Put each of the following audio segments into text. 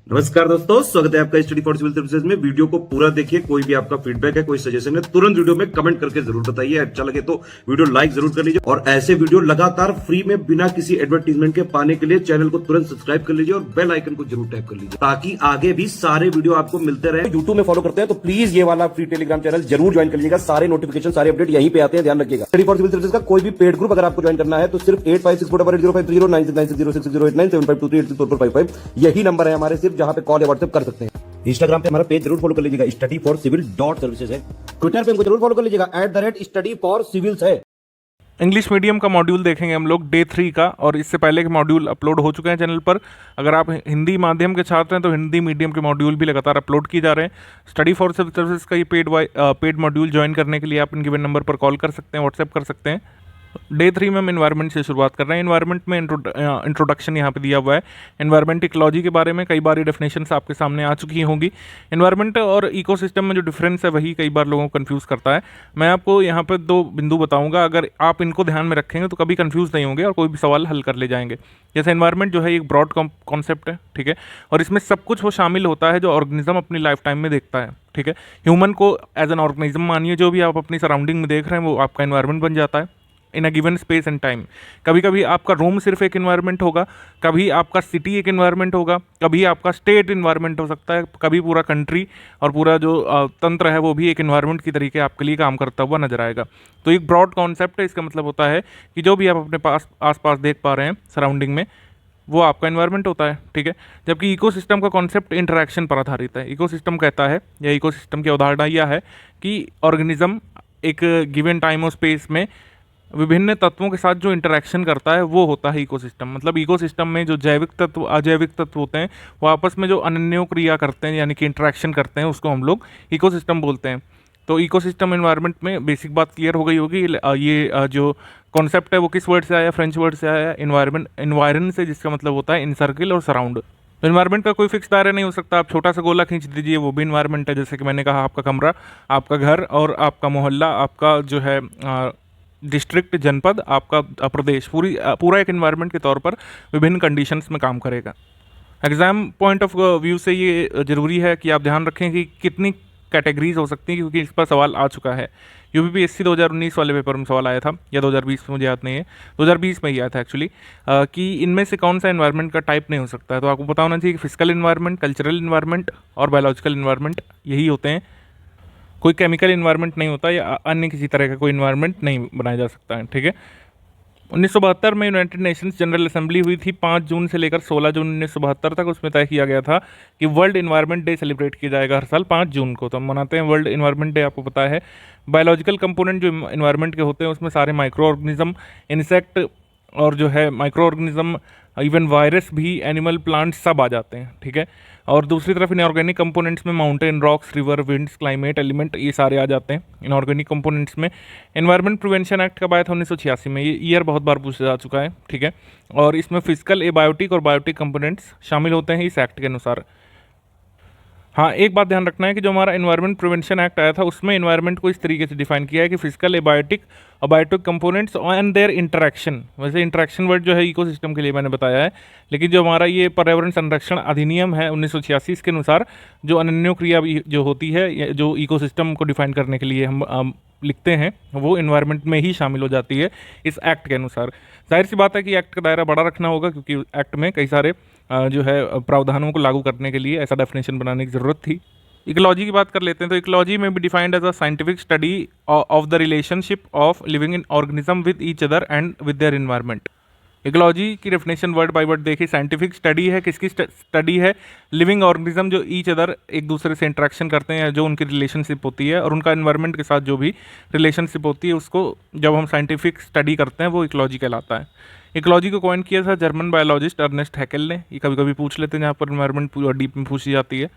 नमस्कार दोस्तों, स्वागत है आपका स्टडी फॉर सिविल सर्विसेज में। वीडियो को पूरा देखिए। कोई भी आपका फीडबैक है, कोई सजेशन है, तुरंत वीडियो में कमेंट करके जरूर बताइए। अच्छा लगे तो वीडियो लाइक जरूर कर लीजिए और ऐसे वीडियो लगातार फ्री में बिना किसी एडवर्टीजमेंट के पाने के लिए चैनल को तुरंत सब्सक्राइब कर लीजिए और बेल आइकन को जरूर टैप कर लीजिए ताकि आगे भी सारे वीडियो आपको मिलते रहे। यूट्यूब में फॉलो करते हैं तो प्लीज ये वाला फ्री टेलीग्राम चैनल जरूर ज्वाइन कर लीजिएगा। सारे नोटिफिकेशन, सारे अपडेट यहीं पे आते हैं, ध्यान रखिएगा। स्टडी फॉर सिविल सर्विसेज का कोई भी पेड ग्रुप अगर आपको ज्वाइन करना है तो सिर्फ 856480560606089752386455 यही नंबर है हमारे, सिर्फ जहां पे कॉल या व्हाट्सएप कर सकते हैं। इंस्टाग्राम पे हमारा पेज जरूर फॉलो कर लीजिएगा, studyforcivil.services है। ट्विटर पे हमको जरूर फॉलो कर लीजिएगा, @studyforcivils है। इंग्लिश मीडियम का मॉड्यूल देखेंगे हम लोग डे 3 का, और इससे पहले के मॉड्यूल अपलोड हो चुके हैं चैनल पर। अगर आप हिंदी माध्यम के छात्र हैं तो हिंदी मीडियम के मॉड्यूल भी लगातार अपलोड किए जा रहे हैं। स्टडी फॉर सिविल सर्विसेज का ये पेड मॉड्यूल ज्वाइन करने के लिए आप इन गिवन नंबर पर कॉल कर सकते हैं, व्हाट्सएप कर सकते हैं। डे 3 में हम एनवायरनमेंट से शुरुआत कर रहे हैं। एनवायरनमेंट में इंट्रोडक्शन यहाँ पे दिया हुआ है। एनवायरनमेंट इकोलॉजी के बारे में कई बार डेफिनेशंस आपके सामने आ चुकी होंगी। एनवायरनमेंट और इकोसिस्टम में जो डिफरेंस है वही कई बार लोगों को कंफ्यूज करता है। मैं आपको यहाँ पे 2 बिंदु बताऊंगा, अगर आप इनको ध्यान में रखेंगे तो कभी कंफ्यूज नहीं होंगे और कोई भी सवाल हल कर ले जाएंगे। जैसे एनवायरनमेंट जो है एक ब्रॉड कॉन्सेप्ट है, ठीक है, और इसमें सब कुछ वो शामिल होता है जो ऑर्गेनिज्म अपनी लाइफ टाइम में देखता है, ठीक है। ह्यूमन को एज एन ऑर्गेनिज्म मानिए, जो भी आप अपनी सराउंडिंग में देख रहे हैं वो आपका एनवायरनमेंट बन जाता है in a given space and time. कभी कभी आपका रूम सिर्फ एक इन्वायरमेंट होगा, कभी आपका सिटी एक इन्वायरमेंट होगा, कभी आपका स्टेट इन्वायरमेंट हो सकता है, कभी पूरा कंट्री और पूरा जो तंत्र है वो भी एक इन्वायरमेंट की तरीके आपके लिए काम करता हुआ नजर आएगा। तो एक ब्रॉड कॉन्सेप्ट है। इसका मतलब होता है कि जो भी आप अपने पास आसपास देख पा रहे हैं सराउंडिंग में वो आपका एनवायरनमेंट होता है, ठीक है। जबकि इकोसिस्टम का कॉन्सेप्ट इंटरैक्शन पर आधारित है। इकोसिस्टम कहता है, या इकोसिस्टम की अवधारणा यह है कि ऑर्गेनिज्म एक गिवन टाइम और स्पेस में विभिन्न तत्वों के साथ जो इंटरेक्शन करता है वो होता है इकोसिस्टम। मतलब इकोसिस्टम में जो जैविक तत्व, अजैविक तत्व होते हैं वो आपस में जो अनन्य क्रिया करते हैं यानी कि इंटरेक्शन करते हैं उसको हम लोग इकोसिस्टम बोलते हैं। तो इकोसिस्टम एनवायरनमेंट में बेसिक बात क्लियर हो गई होगी। ये जो कॉन्सेप्ट है वो किस वर्ड से आया? फ्रेंच वर्ड से आया, एनवायरन से, जिसका मतलब होता है इनसर्किल और सराउंड। तो इन्वायरमेंट का कोई फिक्स दायरा नहीं हो सकता। आप छोटा सा गोला खींच दीजिए, वो भी इन्वायरमेंट है। जैसे कि मैंने कहा, आपका कमरा, आपका घर और आपका मोहल्ला, आपका जो है डिस्ट्रिक्ट, जनपद, आपका प्रदेश, पूरा एक इन्वायरमेंट के तौर पर विभिन्न कंडीशंस में काम करेगा। एग्जाम पॉइंट ऑफ व्यू से ये ज़रूरी है कि आप ध्यान रखें कि कितनी कैटेगरीज हो सकती हैं, क्योंकि इस पर सवाल आ चुका है। यूपीपीएससी 2019 वाले पेपर में सवाल आया था, या 2020 में, मुझे याद नहीं है, 2020 में ही आया था एक्चुअली, कि इनमें से कौन सा इन्वायरमेंट का टाइप नहीं हो सकता है। तो आपको पता होना चाहिए कि फिजिकल इन्वायरमेंट, कल्चरल इन्वायरमेंट और बायोलॉजिकल इन्वायरमेंट यही होते हैं। कोई केमिकल इन्वायरमेंट नहीं होता, या अन्य किसी तरह का कोई इन्वायरमेंट नहीं बनाया जा सकता है, ठीक है। 1972 में यूनाइटेड नेशंस जनरल असेंबली हुई थी। 5 जून से लेकर 16 जून 1972 तक उसमें तय किया गया था कि वर्ल्ड इन्वायरमेंट डे सेलिब्रेट किया जाएगा हर साल 5 जून को। तो हम मनाते हैं वर्ल्ड इन्वायरमेंट डे, आपको पता है। बायोलॉजिकल कंपोनेंट जो इन्वायरमेंट के होते हैं उसमें सारे माइक्रो ऑर्गेनिज्म, इंसेक्ट और जो है माइक्रो ऑर्गेनिज्म, इवन वायरस भी, एनिमल, प्लांट सब आ जाते हैं, ठीक है। और दूसरी तरफ इनऑर्गेनिक कंपोनेंट्स में mountain, rocks, river, winds, climate, element, ये सारे आ जाते हैं इनऑर्गेनिक कंपोनेंट्स में। एनवायरनमेंट प्रिवेंशन एक्ट कब आया था? 1986 में। ये ईयर बहुत बार पूछा जा चुका है, ठीक है। और इसमें फिजिकल, एबायोटिक और बायोटिक कंपोनेंट्स शामिल होते हैं इस एक्ट के अनुसार। हाँ, एक बात ध्यान रखना है कि जो हमारा एनवायरनमेंट प्रिवेंशन एक्ट आया था उसमें एनवायरनमेंट को इस तरीके से डिफाइन किया है कि फिजिकल, एबायोटिक और biotic components and their interaction. वैसे इंटरेक्शन वर्ड जो है इकोसिस्टम के लिए मैंने बताया है, लेकिन जो हमारा ये पर्यावरण संरक्षण अधिनियम है 1986 के अनुसार जो अनन्य क्रिया जो होती है, जो इकोसिस्टम को डिफाइन करने के लिए हम लिखते हैं, वो एनवायरनमेंट में ही शामिल हो जाती है इस एक्ट के अनुसार। जाहिर सी बात है कि एक्ट का दायरा बड़ा रखना होगा, क्योंकि एक्ट में कई सारे जो है प्रावधानों को लागू करने के लिए ऐसा डेफिनेशन बनाने की ज़रूरत थी। इकोलॉजी की बात कर लेते हैं। तो इकोलॉजी में भी defined as a scientific study of the relationship of living in organism with each other and with their environment. Ecology की डेफिनेशन वर्ड बाय वर्ड देखिए। साइंटिफिक स्टडी है, किसकी स्टडी है? लिविंग ऑर्गेनिज्म जो ईच अदर, एक दूसरे से interaction करते हैं, जो उनकी रिलेशनशिप होती है और उनका इन्वायरमेंट के साथ जो भी रिलेशनशिप होती है, उसको जब हम साइंटिफिक स्टडी करते हैं वो इकोलॉजी कहलाता है। इकोलॉजी को कॉइन किया था जर्मन बायोलॉजिस्ट अर्नेस्ट हैकेल ने। ये कभी कभी पूछ लेते हैं जहाँ पर इन्वायरमेंट पूरा डीप में पूछी जाती है।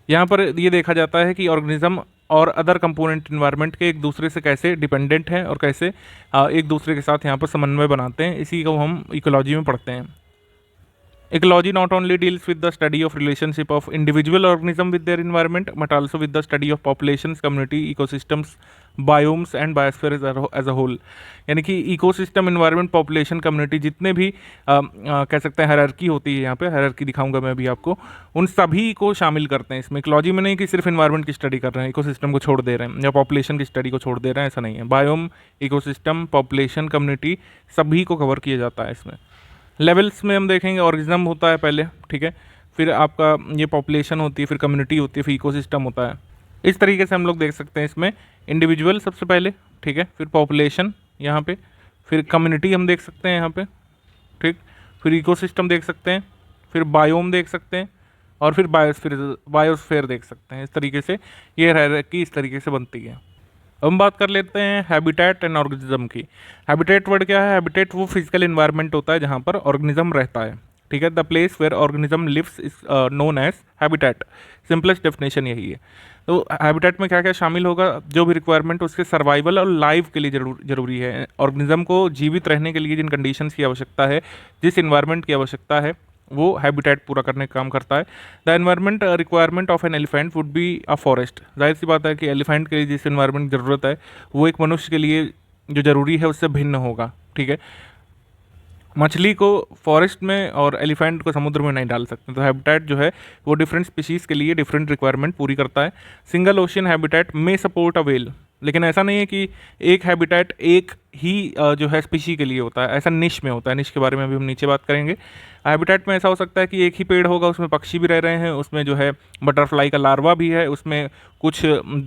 यहाँ पर ये देखा जाता है कि ऑर्गेनिज्म और अदर कंपोनेंट इन्वायरमेंट के एक दूसरे से कैसे डिपेंडेंट हैं और कैसे एक दूसरे के साथ यहाँ पर समन्वय बनाते हैं। इसी को हम इकोलॉजी में पढ़ते हैं। Ecology not only deals with the study of relationship of individual organism with their environment, but also with the study of populations, community, ecosystems, biomes and biosphere as a whole. यानी कि ecosystem, environment, population, community, जितने भी कह सकते हैं hierarchy होती है, यहाँ पे हायरार्की दिखाऊंगा मैं अभी आपको, उन सभी को शामिल करते हैं इसमें। इकोलॉजी में नहीं कि सिर्फ इन्वायरमेंट की स्टडी कर रहे हैं, इकोसिस्टम को छोड़ दे रहे हैं, या पॉपुलेशन की स्टडी को छोड़ दे रहे हैं, ऐसा नहीं है। बायोम, इकोसिस्टम, पॉपुलेशन, कम्युनिटी सभी को कवर किया जाता है इसमें। लेवल्स में हम देखेंगे, ऑर्गेनिज्म होता है पहले, ठीक है, फिर आपका ये पॉपुलेशन होती है, फिर कम्युनिटी होती है, फिर इकोसिस्टम होता है। इस तरीके से हम लोग देख सकते हैं इसमें। इंडिविजुअल सबसे पहले, ठीक है, फिर पॉपुलेशन यहाँ पे, फिर कम्युनिटी हम देख सकते हैं यहाँ पे, ठीक, फिर इकोसिस्टम देख सकते हैं, फिर बायोम देख सकते हैं, और फिर बायोस्फीयर देख सकते हैं। इस तरीके से ये हायरार्की इस तरीके से बनती है। अब हम बात कर लेते हैं हैबिटेट एंड ऑर्गेनिज्म की। हैबिटेट वर्ड क्या है? हैबिटेट वो फिजिकल इन्वायरमेंट होता है जहाँ पर ऑर्गेनिज्म रहता है, ठीक है। The place where organism lives is known as habitat. Simplest definition यही है। तो हैबिटेट में क्या क्या शामिल होगा? जो भी रिक्वायरमेंट उसके सर्वाइवल और लाइफ के लिए जरूरी है। ऑर्गेनिज्म को जीवित रहने के लिए जिन कंडीशंस की आवश्यकता है, जिस इन्वायरमेंट की आवश्यकता है, वो हैबिटेट पूरा करने का काम करता है। The environment requirement of an elephant would be a forest. जाहिर सी बात है कि एलिफेंट के लिए जिस एनवायरमेंट की ज़रूरत है वो एक मनुष्य के लिए जो ज़रूरी है उससे भिन्न होगा, ठीक है। मछली को फॉरेस्ट में और एलिफेंट को समुद्र में नहीं डाल सकते। तो हैबिटेट जो है वो डिफरेंट स्पीशीज़ के लिए डिफरेंट रिक्वायरमेंट पूरी करता है। सिंगल ओशियन हैबिटेट में सपोर्ट अ व्हेल, लेकिन ऐसा नहीं है कि एक हैबिटेट एक ही जो है स्पीशी के लिए होता है। ऐसा निश में होता है। निश के बारे में अभी हम नीचे बात करेंगे। हैबिटेट में ऐसा हो सकता है कि एक ही पेड़ होगा, उसमें पक्षी भी रह रहे हैं, उसमें जो है बटरफ्लाई का लार्वा भी है, उसमें कुछ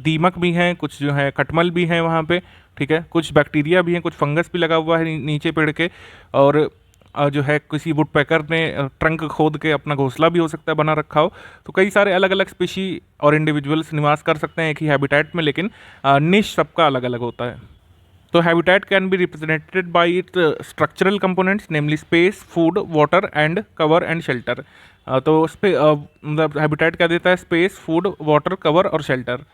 दीमक भी हैं, कुछ जो है खटमल भी हैं वहाँ पे, ठीक है, कुछ बैक्टीरिया भी हैं, कुछ फंगस भी लगा हुआ है नीचे पेड़ के, और जो है किसी वुडपेकर ने ट्रंक खोद के अपना घोंसला भी हो सकता है बना रखा हो। तो कई सारे अलग अलग स्पीशी और इंडिविजुअल्स निवास कर सकते हैं एक ही हैबिटेट में, लेकिन निश सबका अलग अलग होता है। तो habitat can be represented by it's structural components, namely space, food, water and cover and shelter. तो मतलब हैबिटेट क्या देता है? स्पेस, फूड, वाटर, कवर और शेल्टर।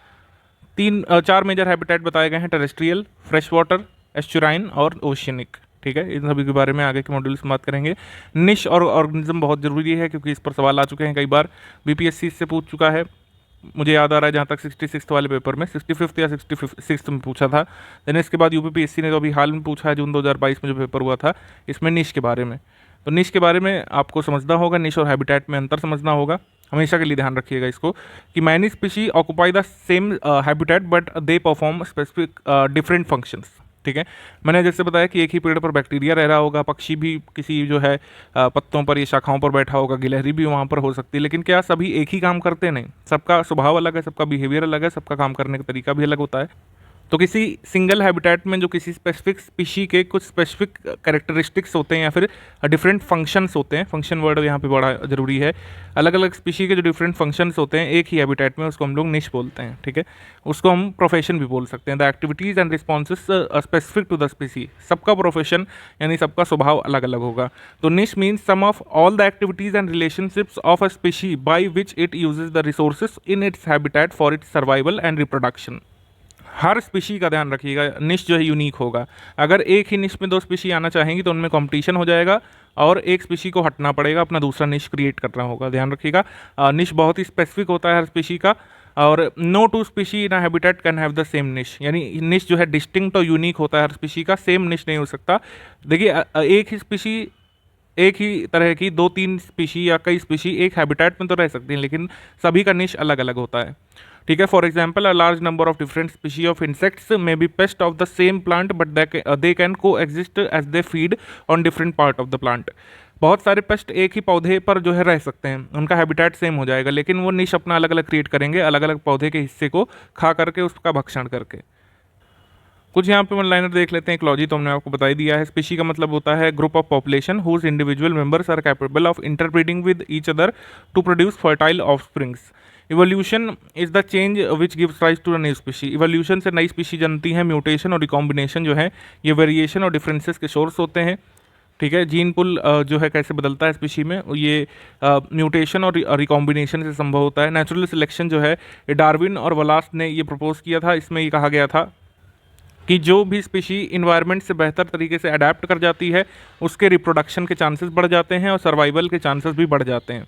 चार मेजर हैबिटेट बताए गए हैं: टेरेस्ट्रियल, फ्रेश वाटर, एस्चुराइन और ओशियनिक, ठीक है। इन सभी के बारे में आगे के मॉड्यूल्स में बात करेंगे। निश और ऑर्गेनिज्म बहुत ज़रूरी है क्योंकि इस पर सवाल आ चुके हैं कई बार। बीपीएससी इससे पूछ चुका है, मुझे याद आ रहा है जहाँ तक 66 वाले पेपर में, 65 या 66 में पूछा था। देन इसके बाद यूपीपीएससी ने तो अभी हाल में पूछा है, जून 2022 में जो पेपर हुआ था, इसमें निश के बारे में। तो निश के बारे में आपको समझना होगा, निश और हैबिटेट में अंतर समझना होगा। हमेशा के लिए ध्यान रखिएगा इसको कि many species occupy the same habitat but they perform specific different functions, ठीक है। मैंने जैसे बताया कि एक ही पेड़ पर बैक्टीरिया रह रहा होगा, पक्षी भी किसी जो है पत्तों पर या शाखाओं पर बैठा होगा, गिलहरी भी वहाँ पर हो सकती है, लेकिन क्या सभी एक ही काम करते नहीं? सबका स्वभाव अलग है, सबका बिहेवियर अलग है, सबका काम करने का तरीका भी अलग होता है। तो किसी सिंगल हैबिटेट में जो किसी स्पेसिफिक स्पीशी के कुछ स्पेसिफिक कैरेक्टरिस्टिक्स होते हैं या फिर डिफरेंट फंक्शंस होते हैं, फंक्शन वर्ड यहाँ पे बड़ा ज़रूरी है। अलग अलग स्पीशी के जो डिफरेंट फंक्शंस होते हैं एक ही हैबिटेट में, उसको हम लोग निश बोलते हैं, ठीक है। उसको हम प्रोफेशन भी बोल सकते हैं। The activities and responses specific to the species. सबका प्रोफेशन यानी सबका स्वभाव अलग अलग होगा। तो niche means sum of all the activities and relationships of a species by which it uses the resources in its habitat for its survival and reproduction. हर species का ध्यान रखिएगा, निश जो है यूनिक होगा। अगर एक ही निश में दो स्पीशी आना चाहेंगी तो उनमें कंपटीशन हो जाएगा और एक स्पीशी को हटना पड़ेगा, अपना दूसरा निश क्रिएट करना होगा। ध्यान रखिएगा, निश बहुत ही स्पेसिफिक होता है हर स्पीशी का, और no two species in a habitat can have the same niche. यानी निश जो है डिस्टिंक्ट और यूनिक होता है हर स्पीशी का, सेम निश नहीं हो सकता। देखिए एक ही स्पीशी, एक ही तरह की 2-3 स्पीशी या कई स्पीशी एक हैबिटेट में तो रह सकती हैं, लेकिन सभी का निश अलग अलग होता है, ठीक है। For example, a large number of different species of insects may be pest of the same plant but they can coexist as they feed on different part of the plant. बहुत सारे paste एक ही पौधे पर जो है रह सकते हैं, उनका हैबिटेट सेम हो जाएगा, लेकिन वो निश अपना अलग अलग क्रिएट करेंगे, अलग अलग पौधे के हिस्से को खा करके उसका भक्षण करके। कुछ यहाँ पे वन लाइनर देख लेते हैं। इकोलॉजी तो हमने आपको बता ही दिया है। स्पीशी का मतलब होता है group of population whose individual members are capable of interbreeding with each other to produce fertile offsprings. Evolution is the change which gives rise to a new species. Evolution से नई स्पीशी जनती है। Mutation और recombination जो है ये variation और differences के सोर्स होते हैं, ठीक है। जीन पुल जो है कैसे बदलता है स्पीशी में, ये म्यूटेशन और रिकॉम्बिनेशन से संभव होता है। नेचुरल सिलेक्शन जो है ये डार्विन और वलास ने ये प्रपोज किया था। इसमें ये कहा गया था कि जो भी स्पीशी इन्वायरमेंट से बेहतर तरीके से अडेप्ट कर जाती है उसके रिप्रोडक्शन के चांसेस बढ़ जाते हैं और सर्वाइवल के चांसेस भी बढ़ जाते हैं।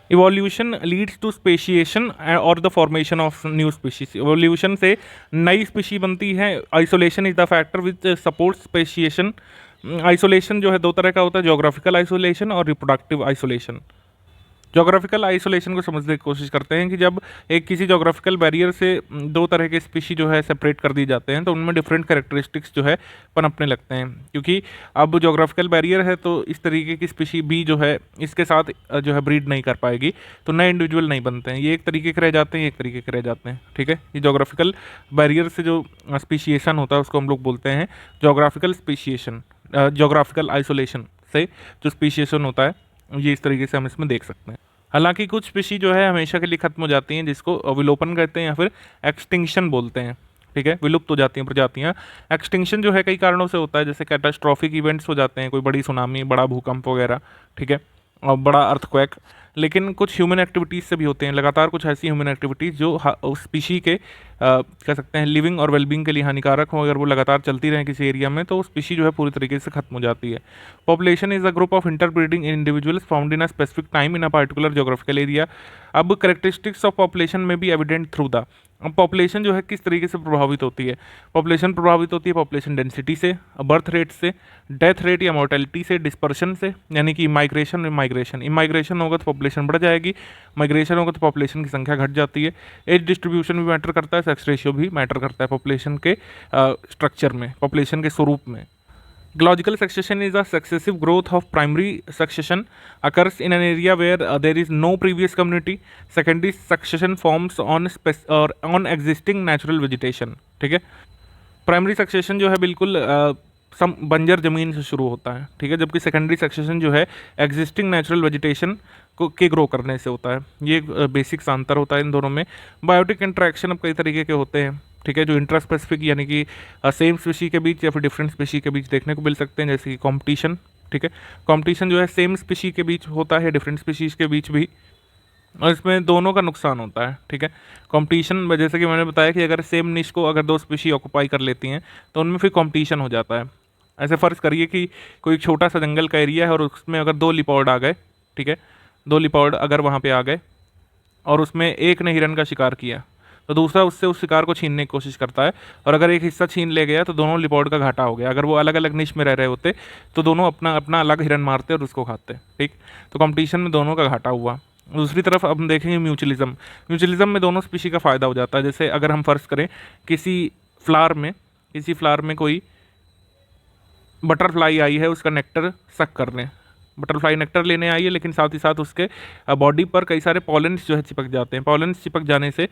इवोल्यूशन लीड्स टू स्पेशिएशन और the formation of new species. Evolution से नई स्पीशी बनती है। Isolation is the factor which support speciation. Isolation जो है दो तरह का होता है, जोग्राफिकल आइसोलेशन और रिप्रोडक्टिव आइसोलेशन। जोग्राफिकल आइसोलेशन को समझने की कोशिश करते हैं कि जब एक किसी जोग्राफिकल बैरियर से दो तरह के स्पीशी जो है सेपरेट कर दी जाते हैं तो उनमें डिफरेंट कैरेक्टरिस्टिक्स जो है पनपने लगते हैं, क्योंकि अब जोग्राफिकल बैरियर है तो इस तरीके की स्पीशी बी जो है इसके साथ जो है ब्रीड नहीं कर पाएगी, तो नए इंडिविजुअल नहीं बनते हैं। ये एक तरीके के रह जाते हैं, एक तरीके के रह जाते हैं। ठीक है, ये जोग्राफिकल बैरियर से जो स्पीशिएशन होता है उसको हम लोग बोलते हैं जोग्राफिकल स्पीशिएशन। जोग्राफिकल आइसोलेशन से जो स्पीशिएशन होता है ये इस तरीके से हम इसमें देख सकते हैं। हालांकि कुछ स्पीशी जो है हमेशा के लिए खत्म हो जाती हैं, जिसको विलोपन कहते हैं या फिर एक्सटिंक्शन बोलते हैं। ठीक है, विलुप्त हो जाती हैं प्रजातियां। एक्सटिंक्शन जो है कई कारणों से होता है, जैसे कैटास्ट्रॉफिक इवेंट्स हो जाते हैं, कोई बड़ी सुनामी, बड़ा भूकंप वगैरह, ठीक है, और बड़ा अर्थक्वेक। लेकिन कुछ ह्यूमन एक्टिविटीज़ से भी होते हैं, लगातार कुछ ऐसी ह्यूमन एक्टिविटीज़ जो उस स्पीशी के कह सकते हैं लिविंग और वेलबींग के लिए हानिकारक हो, अगर वो लगातार चलती रहें किसी एरिया में तो स्पीशी जो है पूरी तरीके से खत्म हो जाती है। Population is a group of interbreeding individuals found in a specific time in a particular geographical area. अब करेक्टरिस्टिक्स ऑफ पॉपुलेशन में भी एविडेंट थ्रू द। अब पॉपुलेशन जो है किस तरीके से प्रभावित होती है? पॉपुलेशन प्रभावित होती है पॉपुलेशन डेंसिटी से, बर्थ रेट से, डेथ रेट या मोर्टेलिटी से, डिस्पर्शन से, यानी कि माइग्रेशन माइग्रेशन। इमाइग्रेशन होगा तो पॉपुलेशन बढ़ जाएगी, माइग्रेशन होगा तो पॉपुलेशन की संख्या घट जाती है। एज डिस्ट्रीब्यूशन भी मैटर करता है, सेक्स रेशियो भी मैटर करता है पॉपुलेशन के स्ट्रक्चर में, पॉपुलेशन के स्वरूप में। Ecological succession is a successive growth of primary succession occurs in an area where there is no previous community. Secondary succession forms on existing natural vegetation. ठीक है, प्राइमरी सक्सेशन जो है बिल्कुल बंजर ज़मीन से शुरू होता है। ठीक है, जबकि सेकेंडरी सक्सेशन जो है एग्जिस्टिंग नेचुरल वेजिटेशन को के ग्रो करने से होता है। ये बेसिक अंतर होता है इन दोनों में। बायोटिक इंटरेक्शन अब कई तरीके के होते हैं। ठीक है, जो इंट्रास्पेसिफिक यानी कि सेम स्पीशी के बीच या फिर डिफरेंट स्पीशी के बीच देखने को मिल सकते हैं, जैसे कि कॉम्पिटिशन। ठीक है, कॉम्पिटिशन जो है सेम स्पीशी के बीच होता है, डिफरेंट स्पीशीज़ के बीच भी, और इसमें दोनों का नुकसान होता है। ठीक है, कंपटीशन जैसे कि मैंने बताया कि अगर सेम निश को अगर दो स्पीशी ऑक्यूपाई कर लेती हैं तो उनमें फिर कंपटीशन हो जाता है। ऐसे फ़र्ज़ करिए कि कोई छोटा सा जंगल का एरिया है और उसमें अगर दो लिपॉर्ड आ गए, ठीक है, दो लिपॉर्ड अगर वहाँ पे आ गए और उसमें एक ने हिरन का शिकार किया तो दूसरा उससे उस शिकार को छीनने की कोशिश करता है, और अगर एक हिस्सा छीन ले गया तो दोनों लिपॉर्ड का घाटा हो गया। अगर वो अलग अलग निश में रह रहे होते तो दोनों अपना अपना अलग हिरन मारते और उसको खाते। ठीक, तो कंपटीशन में दोनों का घाटा हुआ। दूसरी तरफ अब हम देखेंगे म्यूचुअलिज्म। म्यूचुअलिज्म में दोनों स्पीशी का फ़ायदा हो जाता है। जैसे अगर हम फ़र्ज़ करें किसी फ्लावर में कोई बटरफ्लाई आई है, उसका नेक्टर सक करने, बटरफ्लाई नेक्टर लेने आई है, लेकिन साथ ही साथ उसके बॉडी पर कई सारे पॉलेंस जो है चिपक जाते हैं। पॉलेंस चिपक जाने से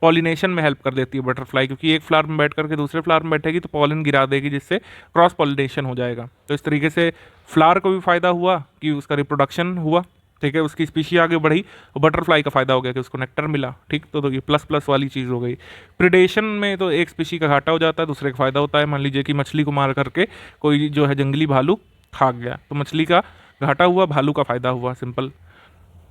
पॉलिनेशन में हेल्प कर देती है बटरफ्लाई, क्योंकि एक फ्लावर में बैठ करके दूसरे फ्लावर में बैठेगी तो पॉलन गिरा देगी, जिससे क्रॉस पॉलिनेशन हो जाएगा। तो इस तरीके से फ्लावर को भी फ़ायदा हुआ कि उसका रिप्रोडक्शन हुआ। ठीक है, उसकी स्पीशी आगे बढ़ी, और बटरफ्लाई का फ़ायदा हो गया कि उसको नेक्टर मिला। ठीक, तो ये प्लस प्लस वाली चीज़ हो गई। प्रिडेशन में तो एक स्पीशी का घाटा हो जाता है, दूसरे का फ़ायदा होता है। मान लीजिए कि मछली को मार करके कोई जो है जंगली भालू खा गया, तो मछली का घाटा हुआ, भालू का फ़ायदा हुआ, सिंपल।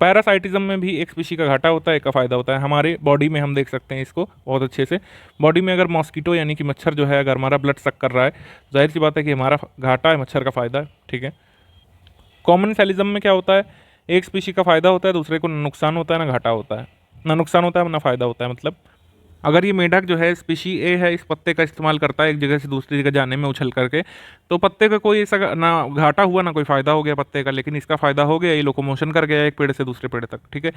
पैरासाइटिज्म में भी एक स्पीशी का घाटा होता है, एक का फ़ायदा होता है। हमारे बॉडी में हम देख सकते हैं इसको बहुत अच्छे से। बॉडी में अगर मॉस्किटो यानी कि मच्छर जो है अगर हमारा ब्लड सक कर रहा है, जाहिर सी बात है कि हमारा घाटा है, मच्छर का फ़ायदा है। ठीक है, कॉमनसेलिज्म में क्या होता है, एक स्पीशी का फ़ायदा होता है, दूसरे को नुकसान होता है, ना घाटा होता है, ना नुकसान होता है ना फ़ायदा होता है। मतलब अगर ये मेढक जो है स्पीशी ए है, इस पत्ते का इस्तेमाल करता है एक जगह से दूसरी जगह जाने में उछल करके, तो पत्ते का कोई ऐसा ना घाटा हुआ ना कोई फ़ायदा हो गया पत्ते का, लेकिन इसका फ़ायदा हो गया, ये लोकोमोशन कर गया एक पेड़ से दूसरे पेड़ तक। ठीक है,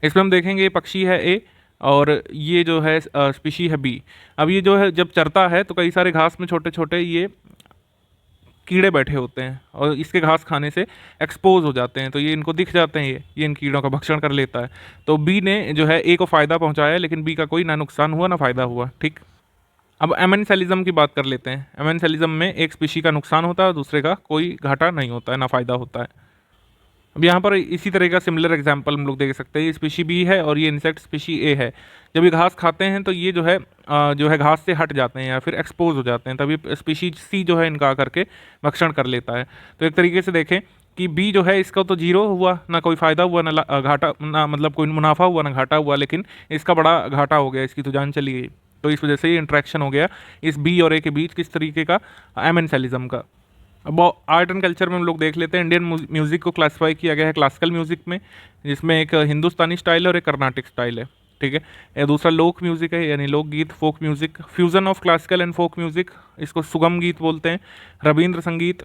इसमें हम देखेंगे ये पक्षी है ए और ये जो है स्पीशी है बी। अब ये जो है जब चरता है तो कई सारे घास में छोटे छोटे ये कीड़े बैठे होते हैं और इसके घास खाने से एक्सपोज हो जाते हैं, तो ये इनको दिख जाते हैं, ये इन कीड़ों का भक्षण कर लेता है। तो बी ने जो है ए को फ़ायदा पहुंचाया, लेकिन बी का कोई ना नुकसान हुआ ना फ़ायदा हुआ। ठीक, अब एमेंसेलिज्म की बात कर लेते हैं। एमेंसेलिज्म में एक स्पीशी का नुकसान होता है और दूसरे का कोई घाटा नहीं होता है, ना फ़ायदा होता है। अब यहाँ पर इसी तरह का सिमिलर एग्जांपल हम लोग देख सकते हैं। ये स्पीशी बी है और ये इंसेक्ट स्पीशी ए है। जब ये घास खाते हैं तो ये जो है घास से हट जाते हैं या फिर एक्सपोज हो जाते हैं, तभी स्पीशी सी जो है इनका आकर के भक्षण कर लेता है। तो एक तरीके से देखें कि बी जो है इसका तो जीरो हुआ, ना कोई फ़ायदा हुआ ना घाटा, ना मतलब कोई मुनाफा हुआ ना घाटा हुआ, लेकिन इसका बड़ा घाटा हो गया, इसकी तो जान चली गई। तो इस वजह से ये इंट्रैक्शन हो गया इस बी और ए के बीच किस तरीके का, एमेंसलिज्म का। अब आर्ट एंड कल्चर में हम लोग देख लेते हैं। इंडियन म्यूज़िक को क्लासिफाई किया गया है क्लासिकल म्यूज़िक में, जिसमें एक हिंदुस्तानी स्टाइल है और एक कर्नाटिक स्टाइल है, ठीक है। ये दूसरा लोक म्यूज़िक है, यानी लोकगीत, folk music, fusion of classical and folk music, इसको सुगम गीत बोलते हैं। रविंद्र संगीत,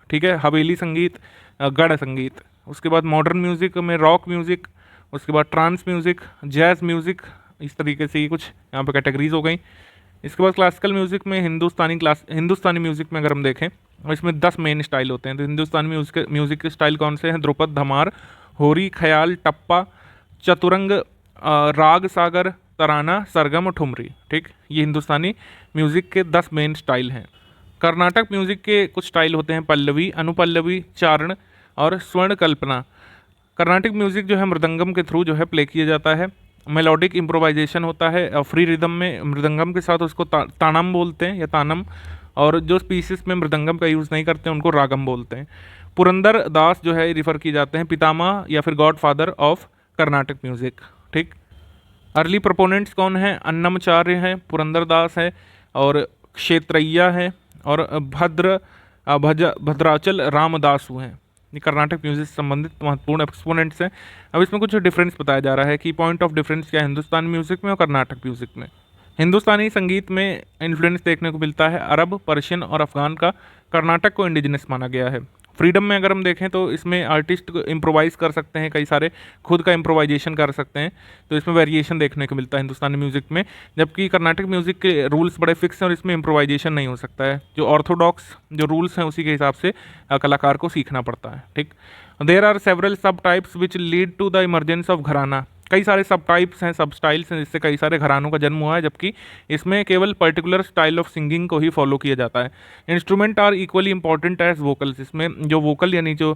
ठीक है, हवेली संगीत, गढ़ संगीत। उसके बाद मॉडर्न म्यूज़िक में रॉक म्यूज़िक, उसके बाद ट्रांस म्यूज़िक, जैज़ म्यूज़िक, इस तरीके से ये कुछ यहाँ पे कैटेगरीज हो गई। इसके बाद क्लासिकल म्यूज़िक में हिंदुस्तानी म्यूज़िक में अगर हम देखें, इसमें 10 मेन स्टाइल होते हैं। तो हिंदुस्तानी म्यूज़िक के स्टाइल कौन से हैं? ध्रुपद, धमार, होरी, ख्याल, टप्पा, चतुरंग, राग सागर, तराना, सरगम और ठुमरी, ठीक। ये हिंदुस्तानी म्यूज़िक के 10 मेन स्टाइल हैं। कर्नाटक म्यूज़िक के कुछ स्टाइल होते हैं पल्लवी, अनुपल्लवी, चारण और स्वर्ण कल्पना। कर्नाटक म्यूज़िक जो है मृदंगम के थ्रू जो है प्ले किया जाता है। मेलोडिक इम्प्रोवाइजेशन होता है फ्री रिदम में, मृदंगम के साथ उसको तानम बोलते हैं या तानम, और जो स्पीसीज में मृदंगम का यूज़ नहीं करते हैं उनको रागम बोलते हैं। पुरंदर दास जो है रिफ़र किए जाते हैं पितामह या फिर God father of Karnataka music, ठीक। अर्ली प्रोपोनेंट्स कौन हैं? अन्नमाचार्य हैं, पुरंदर दास है और क्षेत्रैया है और भद्राचल रामदासु हैं। ये कर्नाटक म्यूजिक से संबंधित महत्वपूर्ण एक्सपोनेंट्स हैं। अब इसमें कुछ डिफरेंस बताया जा रहा है कि पॉइंट ऑफ डिफरेंस क्या है हिंदुस्तानी म्यूजिक में और कर्नाटक म्यूजिक में। हिंदुस्तानी संगीत में इन्फ्लुएंस देखने को मिलता है अरब, पर्शियन और अफगान का। कर्नाटक को इंडिजिनस माना गया है। फ्रीडम में अगर हम देखें तो इसमें आर्टिस्ट इम्प्रोवाइज़ कर सकते हैं, कई सारे खुद का इम्प्रोवाइजेशन कर सकते हैं, तो इसमें वेरिएशन देखने को मिलता है हिंदुस्तानी म्यूज़िक में। जबकि कर्नाटक म्यूज़िक के रूल्स बड़े फिक्स हैं और इसमें इम्प्रोवाइजेशन नहीं हो सकता है। जो ऑर्थोडॉक्स जो रूल्स हैं उसी के हिसाब से कलाकार को सीखना पड़ता है, ठीक। There are several sub types which lead to the emergence of gharana. कई सारे सब टाइप्स हैं, सब स्टाइल्स हैं, जिससे कई सारे घरानों का जन्म हुआ है, जबकि इसमें केवल पर्टिकुलर स्टाइल ऑफ सिंगिंग को ही फॉलो किया जाता है। Instrument are equally important as vocals. इसमें जो वोकल यानी जो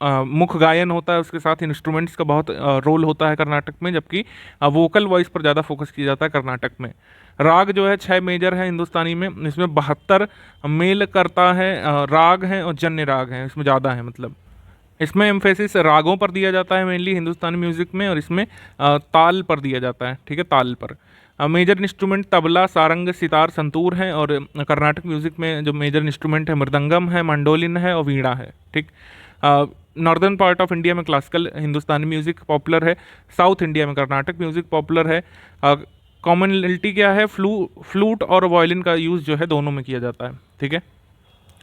मुख गायन होता है उसके साथ इंस्ट्रूमेंट्स का बहुत रोल होता है कर्नाटक में, जबकि वोकल वॉइस पर ज़्यादा फोकस किया जाता है कर्नाटक में। राग जो है 6 मेजर है हिंदुस्तानी में, इसमें 72 मेल करता है राग हैं और जन्य राग हैं, इसमें ज़्यादा है। मतलब इसमें एम्फेसिस रागों पर दिया जाता है मेनली हिंदुस्तानी म्यूज़िक में, और इसमें ताल पर दिया जाता है, ठीक है, ताल पर। मेजर इंस्ट्रूमेंट तबला, सारंग, सितार, संतूर हैं, और कर्नाटक म्यूज़िक में जो मेजर इंस्ट्रूमेंट है मृदंगम है, मंडोलिन है और वीणा है, ठीक। नॉर्दर्न पार्ट ऑफ इंडिया में क्लासिकल हिंदुस्तानी म्यूज़िक पॉपुलर है, साउथ इंडिया में कर्नाटक म्यूज़िक पॉपुलर है। कॉमनलिटी क्या है? फ्लूट और वायलिन का यूज़ जो है दोनों में किया जाता है, ठीक है।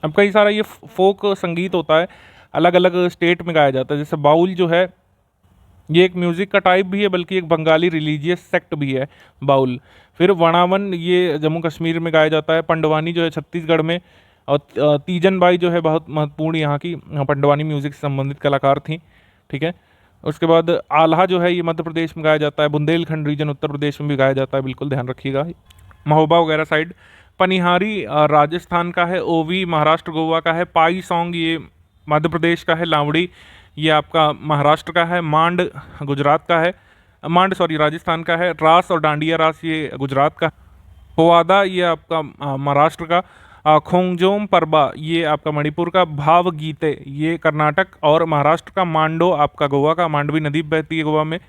अब कई सारा ये फोक संगीत होता है, अलग अलग स्टेट में गाया जाता है। जैसे बाउल जो है ये एक म्यूज़िक का टाइप भी है, बल्कि एक बंगाली रिलीजियस सेक्ट भी है बाउल। फिर वणावन ये जम्मू कश्मीर में गाया जाता है। पंडवानी जो है छत्तीसगढ़ में, और तीजन बाई जो है बहुत महत्वपूर्ण यहाँ की पंडवानी म्यूज़िक से संबंधित कलाकार थी, ठीक है। उसके बाद आल्हा जो है ये मध्य प्रदेश में गाया जाता है। बुंदेलखंड रीजन उत्तर प्रदेश में भी गाया जाता है, बिल्कुल ध्यान रखिएगा। महोबा वगैरह साइड। पनिहारी राजस्थान का है। ओवी महाराष्ट्र गोवा का है। पाई सॉन्ग ये मध्य प्रदेश का है। लावड़ी ये आपका महाराष्ट्र का है। मांड गुजरात का है, राजस्थान का है। रास और डांडिया रास ये गुजरात का। पोवादा ये आपका महाराष्ट्र का। खोंगजोम परबा ये आपका मणिपुर का। भाव गीते ये कर्नाटक और महाराष्ट्र का। मांडो आपका गोवा का, मांडवी नदी बहती है गोवा में,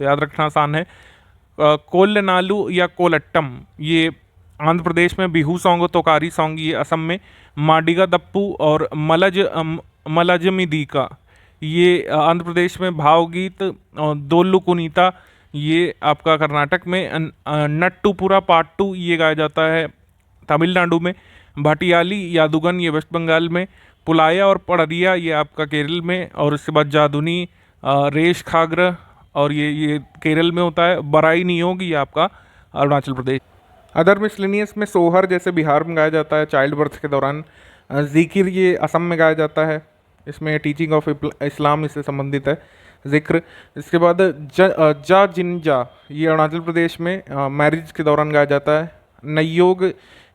तो याद रखना आसान है। कोल्लनालू या कोलट्टम ये आंध्र प्रदेश में। बिहू सॉन्ग और तोकारी सॉन्ग ये असम में। माडिगा दप्पू और मलजमिदीका ये आंध्र प्रदेश में। भावगीत और दोल्लू कुनीता ये आपका कर्नाटक में। नट्टूपुरा पाट्टू ये गाया जाता है तमिलनाडु में। भाटियाली यादुगन ये वेस्ट बंगाल में। पुलाया और पड़रिया ये आपका केरल में। और उसके बाद जादुनी रेश खाग्र और ये केरल में होता है। बराई नियोग ये आपका अरुणाचल प्रदेश। अदर मिसलेनियस में सोहर जैसे बिहार में गाया जाता है चाइल्ड बर्थ के दौरान। जिक्र ये असम में गाया जाता है, इसमें टीचिंग ऑफ इस्लाम इससे संबंधित है जिक्र। इसके बाद जा जिनजा ये अरुणाचल प्रदेश में मैरिज के दौरान गाया जाता है। नयोग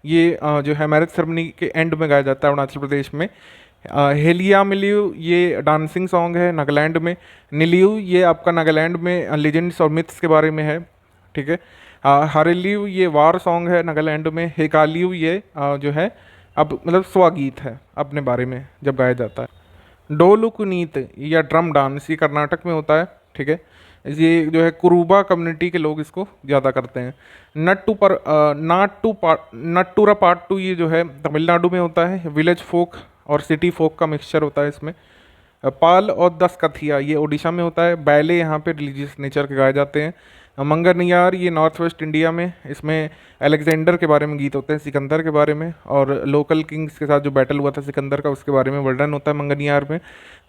ये जो है मैरिज सेरेमनी के एंड में गाया जाता है अरुणाचल प्रदेश में। हेलिया मिलियू ये डांसिंग सॉन्ग है नागालैंड में। निलियू ये आपका नागालैंड में लेजेंड्स और मिथ्स के बारे में है, ठीक है। हरेलियू ये वार सॉन्ग है नागालैंड में। हेकालियू ये जो है अब मतलब स्वगीत है अपने बारे में जब गाया जाता है। डोलुकुनीत या ड्रम डांस ये कर्नाटक में होता है, ठीक है। ये जो है कुरुबा कम्युनिटी के लोग इसको ज़्यादा करते हैं। नट्टूरा पार्ट 2 ये जो है तमिलनाडु में होता है। विलेज फोक और सिटी फोक का मिक्सचर होता है इसमें। पाल और दस कथिया ये उड़ीसा में होता है। बैले यहाँ पे रिलीजियस नेचर के गाए जाते हैं। मंगनियार ये नॉर्थ वेस्ट इंडिया में, इसमें अलेक्जेंडर के बारे में गीत होते हैं, सिकंदर के बारे में, और लोकल किंग्स के साथ जो बैटल हुआ था सिकंदर का उसके बारे में वर्णन होता है मंगनियार में।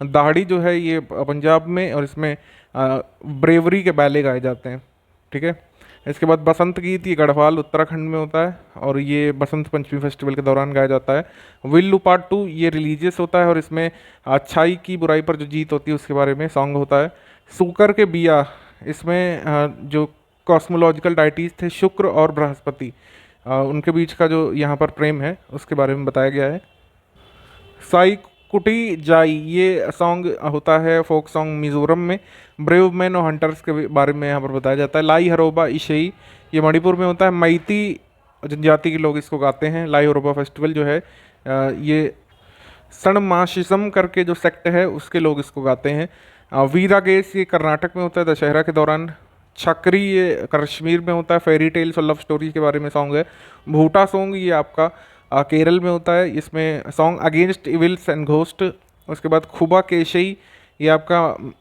दाहड़ी जो है ये पंजाब में, और इसमें ब्रेवरी के बैले गाए जाते हैं। ठीक है। इसके बाद बसंत गीत ये गढ़वाल उत्तराखंड में होता है, और ये बसंत पंचमी फेस्टिवल के दौरान गाया जाता है। विल्लू पार्ट 2 ये रिलीजियस होता है, और इसमें अच्छाई की बुराई पर जो जीत होती है उसके बारे में सॉन्ग होता है। सूकर के बिया इसमें जो कॉस्मोलॉजिकल डाइटीज थे शुक्र और बृहस्पति, उनके बीच का जो यहाँ पर प्रेम है उसके बारे में बताया गया है। साई कुटी जाई ये सॉन्ग होता है फोक सॉन्ग मिजोरम में। ब्रेव मैन और हंटर्स के बारे में यहाँ पर बताया जाता है। लाई हरोबा इशेई ये मणिपुर में होता है। मैती जनजाति के लोग इसको गाते हैं। लाई हरोबा फेस्टिवल जो है ये सणमाशिसम करके जो सेक्ट है उसके लोग इसको गाते हैं। वीरागेस ये कर्नाटक में होता है दशहरा के दौरान। छकरी ये कश्मीर में होता है, फेरी टेल्स और लव स्टोरी के बारे में सॉन्ग है। भूटा सॉन्ग ये आपका केरल में होता है, इसमें song against evils and ghost. उसके बाद खुबा केशई ये आपका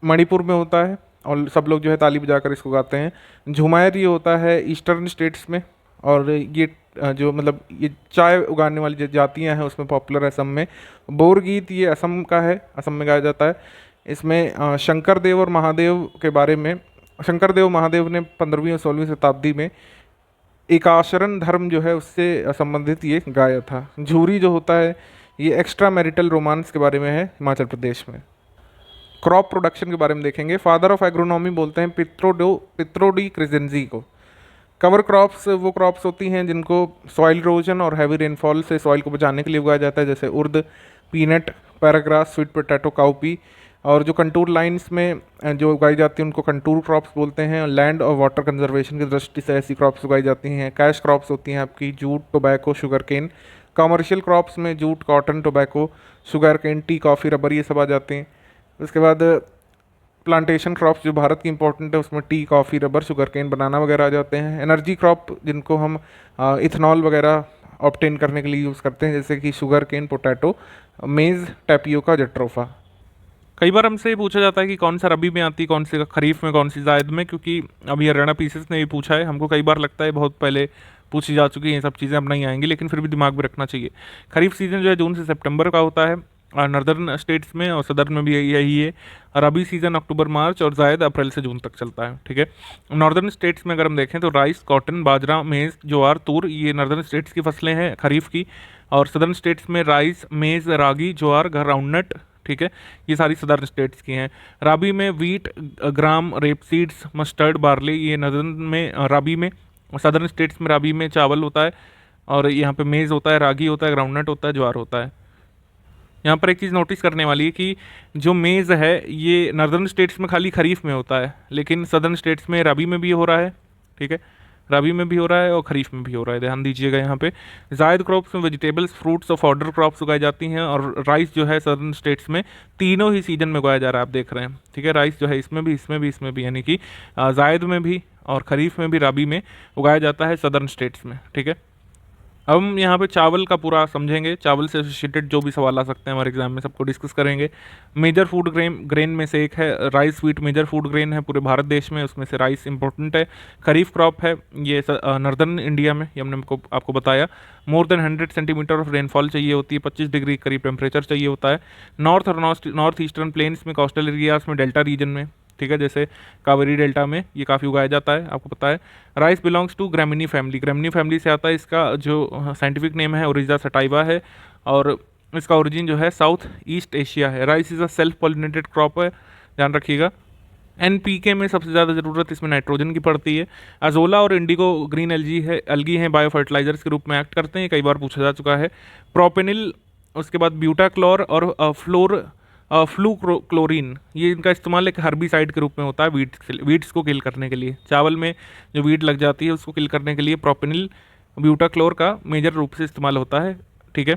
मणिपुर में होता है, और सब लोग जो है ताली बजाकर इसको गाते हैं। झुमायर ये होता है ईस्टर्न स्टेट्स में, और ये जो मतलब ये चाय उगाने वाली जो जातियाँ हैं उसमें पॉपुलर है असम में। बोर गीत ये असम का है, असम में गाया जाता है। इसमें शंकर देव और महादेव के बारे में, शंकर देव महादेव ने 15वीं और 16वीं शताब्दी में एकाशरण धर्म जो है उससे संबंधित ये गाया था। झूरी जो होता है ये एक्स्ट्रा मैरिटल रोमांस के बारे में है, हिमाचल प्रदेश में। क्रॉप प्रोडक्शन के बारे में देखेंगे। फादर ऑफ एग्रोनॉमी बोलते हैं पित्रो डी क्रिजेंजी को। कवर क्रॉप्स वो क्रॉप्स होती हैं जिनको सॉइल इरोजन और हैवी रेनफॉल से सॉइल को बचाने के लिए उगाया जाता है, जैसे उर्द, पीनट, पैराग्रास, स्वीट पोटैटो, काउपी। और जो कंटूर लाइंस में जो उगाई जाती हैं उनको कंटूर क्रॉप्स बोलते हैं। लैंड और वाटर कंजर्वेशन की दृष्टि से ऐसी क्रॉप्स उगाई जाती हैं। कैश क्रॉप्स होती हैं आपकी jute, tobacco, sugar cane. Commercial crops में jute, cotton, tobacco, sugar cane, tea, coffee, rubber ये सब आ जाते हैं। उसके बाद प्लांटेशन क्रॉप्स जो भारत की इंपॉर्टेंट है उसमें tea, coffee, rubber, sugar cane, banana वगैरह आ जाते हैं। एनर्जी क्रॉप जिनको हम इथेनॉल वगैरह ऑब्टेन करने के लिए यूज़ करते हैं, जैसे कि शुगर केन, पोटैटो, मेज़, टैपियोका, जट्रोफा। कई बार हमसे ये पूछा जाता है कि कौन सा रबी में आती, कौन सी खरीफ में, कौन सी जायद में, क्योंकि अभी हरियाणा पीसेस ने ये पूछा है। हमको कई बार लगता है बहुत पहले पूछी जा चुकी है ये सब चीज़ें, अब नहीं आएंगी, लेकिन फिर भी दिमाग में रखना चाहिए। खरीफ सीज़न जो है जून से सितंबर का होता है नॉर्दर्न स्टेट्स में, और सदर्न में भी यही है। रबी सीज़न अक्टूबर मार्च और जायद अप्रैल से जून तक चलता है। ठीक है। नॉर्दर्न स्टेट्स में अगर हम देखें तो राइस, कॉटन, बाजरा, मेज़, ज्वार, तूर ये नॉर्दर्न स्टेट्स की फसलें हैं खरीफ की। और सदर्न स्टेट्स में राइस, मेज़, रागी, ज्वार, ग्राउंडनट, ठीक है, ये सारी सदर्न स्टेट्स की हैं। राबी में वीट, ग्राम, रेप सीड्स, मस्टर्ड, बार्ले ये नॉर्दर्न में राबी में। सदर्न स्टेट्स में राबी में चावल होता है, और यहाँ पे मेज़ होता है, रागी होता है, ग्राउंडनट होता है, ज्वार होता है। यहाँ पर एक चीज़ नोटिस करने वाली है कि जो मेज़ है ये नॉर्दर्न स्टेट्स में खाली खरीफ में होता है, लेकिन सदर्न स्टेट्स में रबी में भी हो रहा है। ठीक है, रबी में भी हो रहा है और खरीफ में भी हो रहा है, ध्यान दीजिएगा यहाँ पे। जायद क्रॉप्स में वेजिटेबल्स, फ्रूट्स और फॉडर क्रॉप्स उगाई जाती हैं। और राइस जो है सदर्न स्टेट्स में तीनों ही सीजन में उगाया जा रहा है, आप देख रहे हैं। ठीक है, राइस जो है इसमें भी, इसमें भी, इसमें भी, यानी कि जायद में भी और खरीफ में भी, रबी में उगाया जाता है सदर्न स्टेट्स में। ठीक है, अब हम यहाँ पे चावल का पूरा समझेंगे। चावल से एसोसिएटेड जो भी सवाल आ सकते हैं हमारे एग्जाम में, सबको डिस्कस करेंगे। मेजर फूड ग्रेन में से एक है rice. Wheat major food grain है पूरे भारत देश में, उसमें से राइस इंपॉर्टेंट है। खरीफ क्रॉप है ये नॉर्दर्न इंडिया में, ये हमने आपको बताया। More than 100 centimetre of rainfall चाहिए होती है, 25 डिग्री करीब टेम्परेचर चाहिए होता है। नॉर्थ और नॉर्थ ईस्टर्न प्लेन्स में, कोस्टल एरियाज में, डेल्टा रीजन में, ठीक है, जैसे कावेरी डेल्टा में ये काफ़ी उगाया जाता है, आपको पता है। Rice belongs to Gramineae family, Gramineae family से आता है। इसका जो साइंटिफिक नेम है ओरिजा सटाइवा है, और इसका ओरिजिन जो है साउथ ईस्ट एशिया है। Rice is a self pollinated crop है, ध्यान रखिएगा। NPK में सबसे ज़्यादा ज़रूरत इसमें नाइट्रोजन की पड़ती है। अजोला और इंडिगो ग्रीन एल्गी हैं, बायो फर्टिलाइजर्स के रूप में एक्ट करते हैं, कई बार पूछा जा चुका है। प्रोपेनिल, उसके बाद ब्यूटाक्लोर और फ्लूक्लोरीन, ये इनका इस्तेमाल एक हर्बिसाइड के रूप में होता है वीड्स को किल करने के लिए। चावल में जो वीड लग जाती है उसको किल करने के लिए प्रोपेनिल, ब्यूटाक्लोर का मेजर रूप से इस्तेमाल होता है। ठीक है,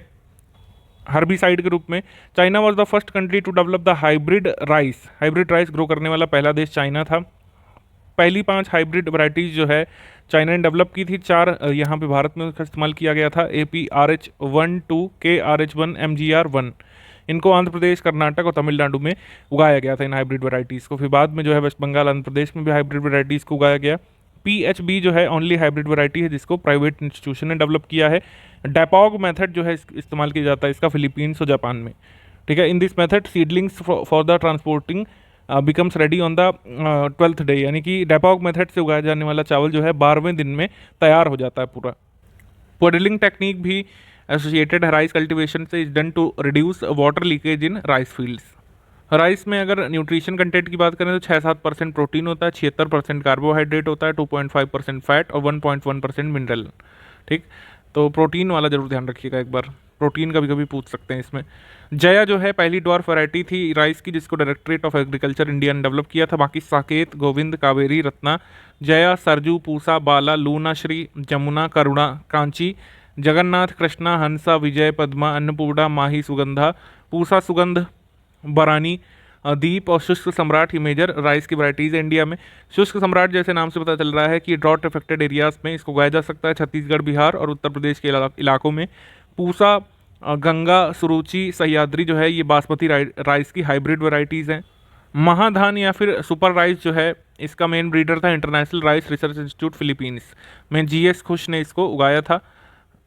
हर्बिसाइड के रूप में। China was the first country to develop the hybrid rice grow करने वाला पहला देश चाइना था। पहली 5 हाइब्रिड वैरायटीज़ जो है चाइना ने डेवलप की थी, 4 यहाँ पे भारत में उसका इस्तेमाल किया गया था, APRH1 2 KRH1 MGR1। इनको आंध्र प्रदेश, कर्नाटक और तमिलनाडु में उगाया गया था इन हाइब्रिड वैरायटीज़ को। फिर बाद में जो है वेस्ट बंगाल, आंध्र प्रदेश में भी हाइब्रिड वैरायटीज़ को उगाया गया। PHB जो है ओनली हाइब्रिड वैरायटी है जिसको प्राइवेट इंस्टीट्यूशन ने डेवलप किया है। डेपॉग मेथड जो है इस्तेमाल किया जाता है इसका फिलीपींस और जापान में, ठीक है। In this method seedlings for the transporting becomes ready on the 12th day, यानी कि डेपॉग मेथड से उगाया जाने वाला चावल जो है 12वें दिन में तैयार हो जाता है पूरा। पॉडलिंग टेक्निक भी एसोसिएटेड है राइस कल्टीवेशन से, is done to reduce water leakage in rice fields. Rice में अगर न्यूट्रिशन कंटेंट की बात करें तो 6-7% प्रोटीन होता है, 76% कार्बोहाइड्रेट होता है, 2.5% फैट और 1.1% मिनरल, ठीक। तो प्रोटीन वाला जरूर ध्यान रखिएगा एक बार, प्रोटीन कभी कभी पूछ सकते हैं इसमें। जया जो है पहली ड्वार्फ वैरायटी थी राइस की जिसको डायरेक्टरेट ऑफ एग्रीकल्चर इंडिया ने डेवलप किया था। बाकी साकेत, गोविंद, कावेरी, रत्ना, जया, सरजू, पूसा, बाला, लूना, श्री, जमुना, करुणा, कांची, जगन्नाथ, कृष्णा, हंसा, विजय, पद्मा, अन्नपूर्णा, माही, सुगंधा, पूसा, सुगंध, बरानी, दीप और शुष्क सम्राट, ये मेजर राइस की वैरायटीज़ है इंडिया में। शुष्क सम्राट जैसे नाम से पता चल रहा है कि ड्रॉट अफेक्टेड एरियाज में इसको उगाया जा सकता है, छत्तीसगढ़, बिहार और उत्तर प्रदेश के इलाकों में। पूसा, गंगा, सुरुचि, सह्याद्री जो है ये बासमती राइस की हाइब्रिड वैरायटीज़ हैं। महाधान या फिर सुपर राइस जो है इसका मेन ब्रीडर था international rice research institute Philippines में, GS खुश ने इसको उगाया था,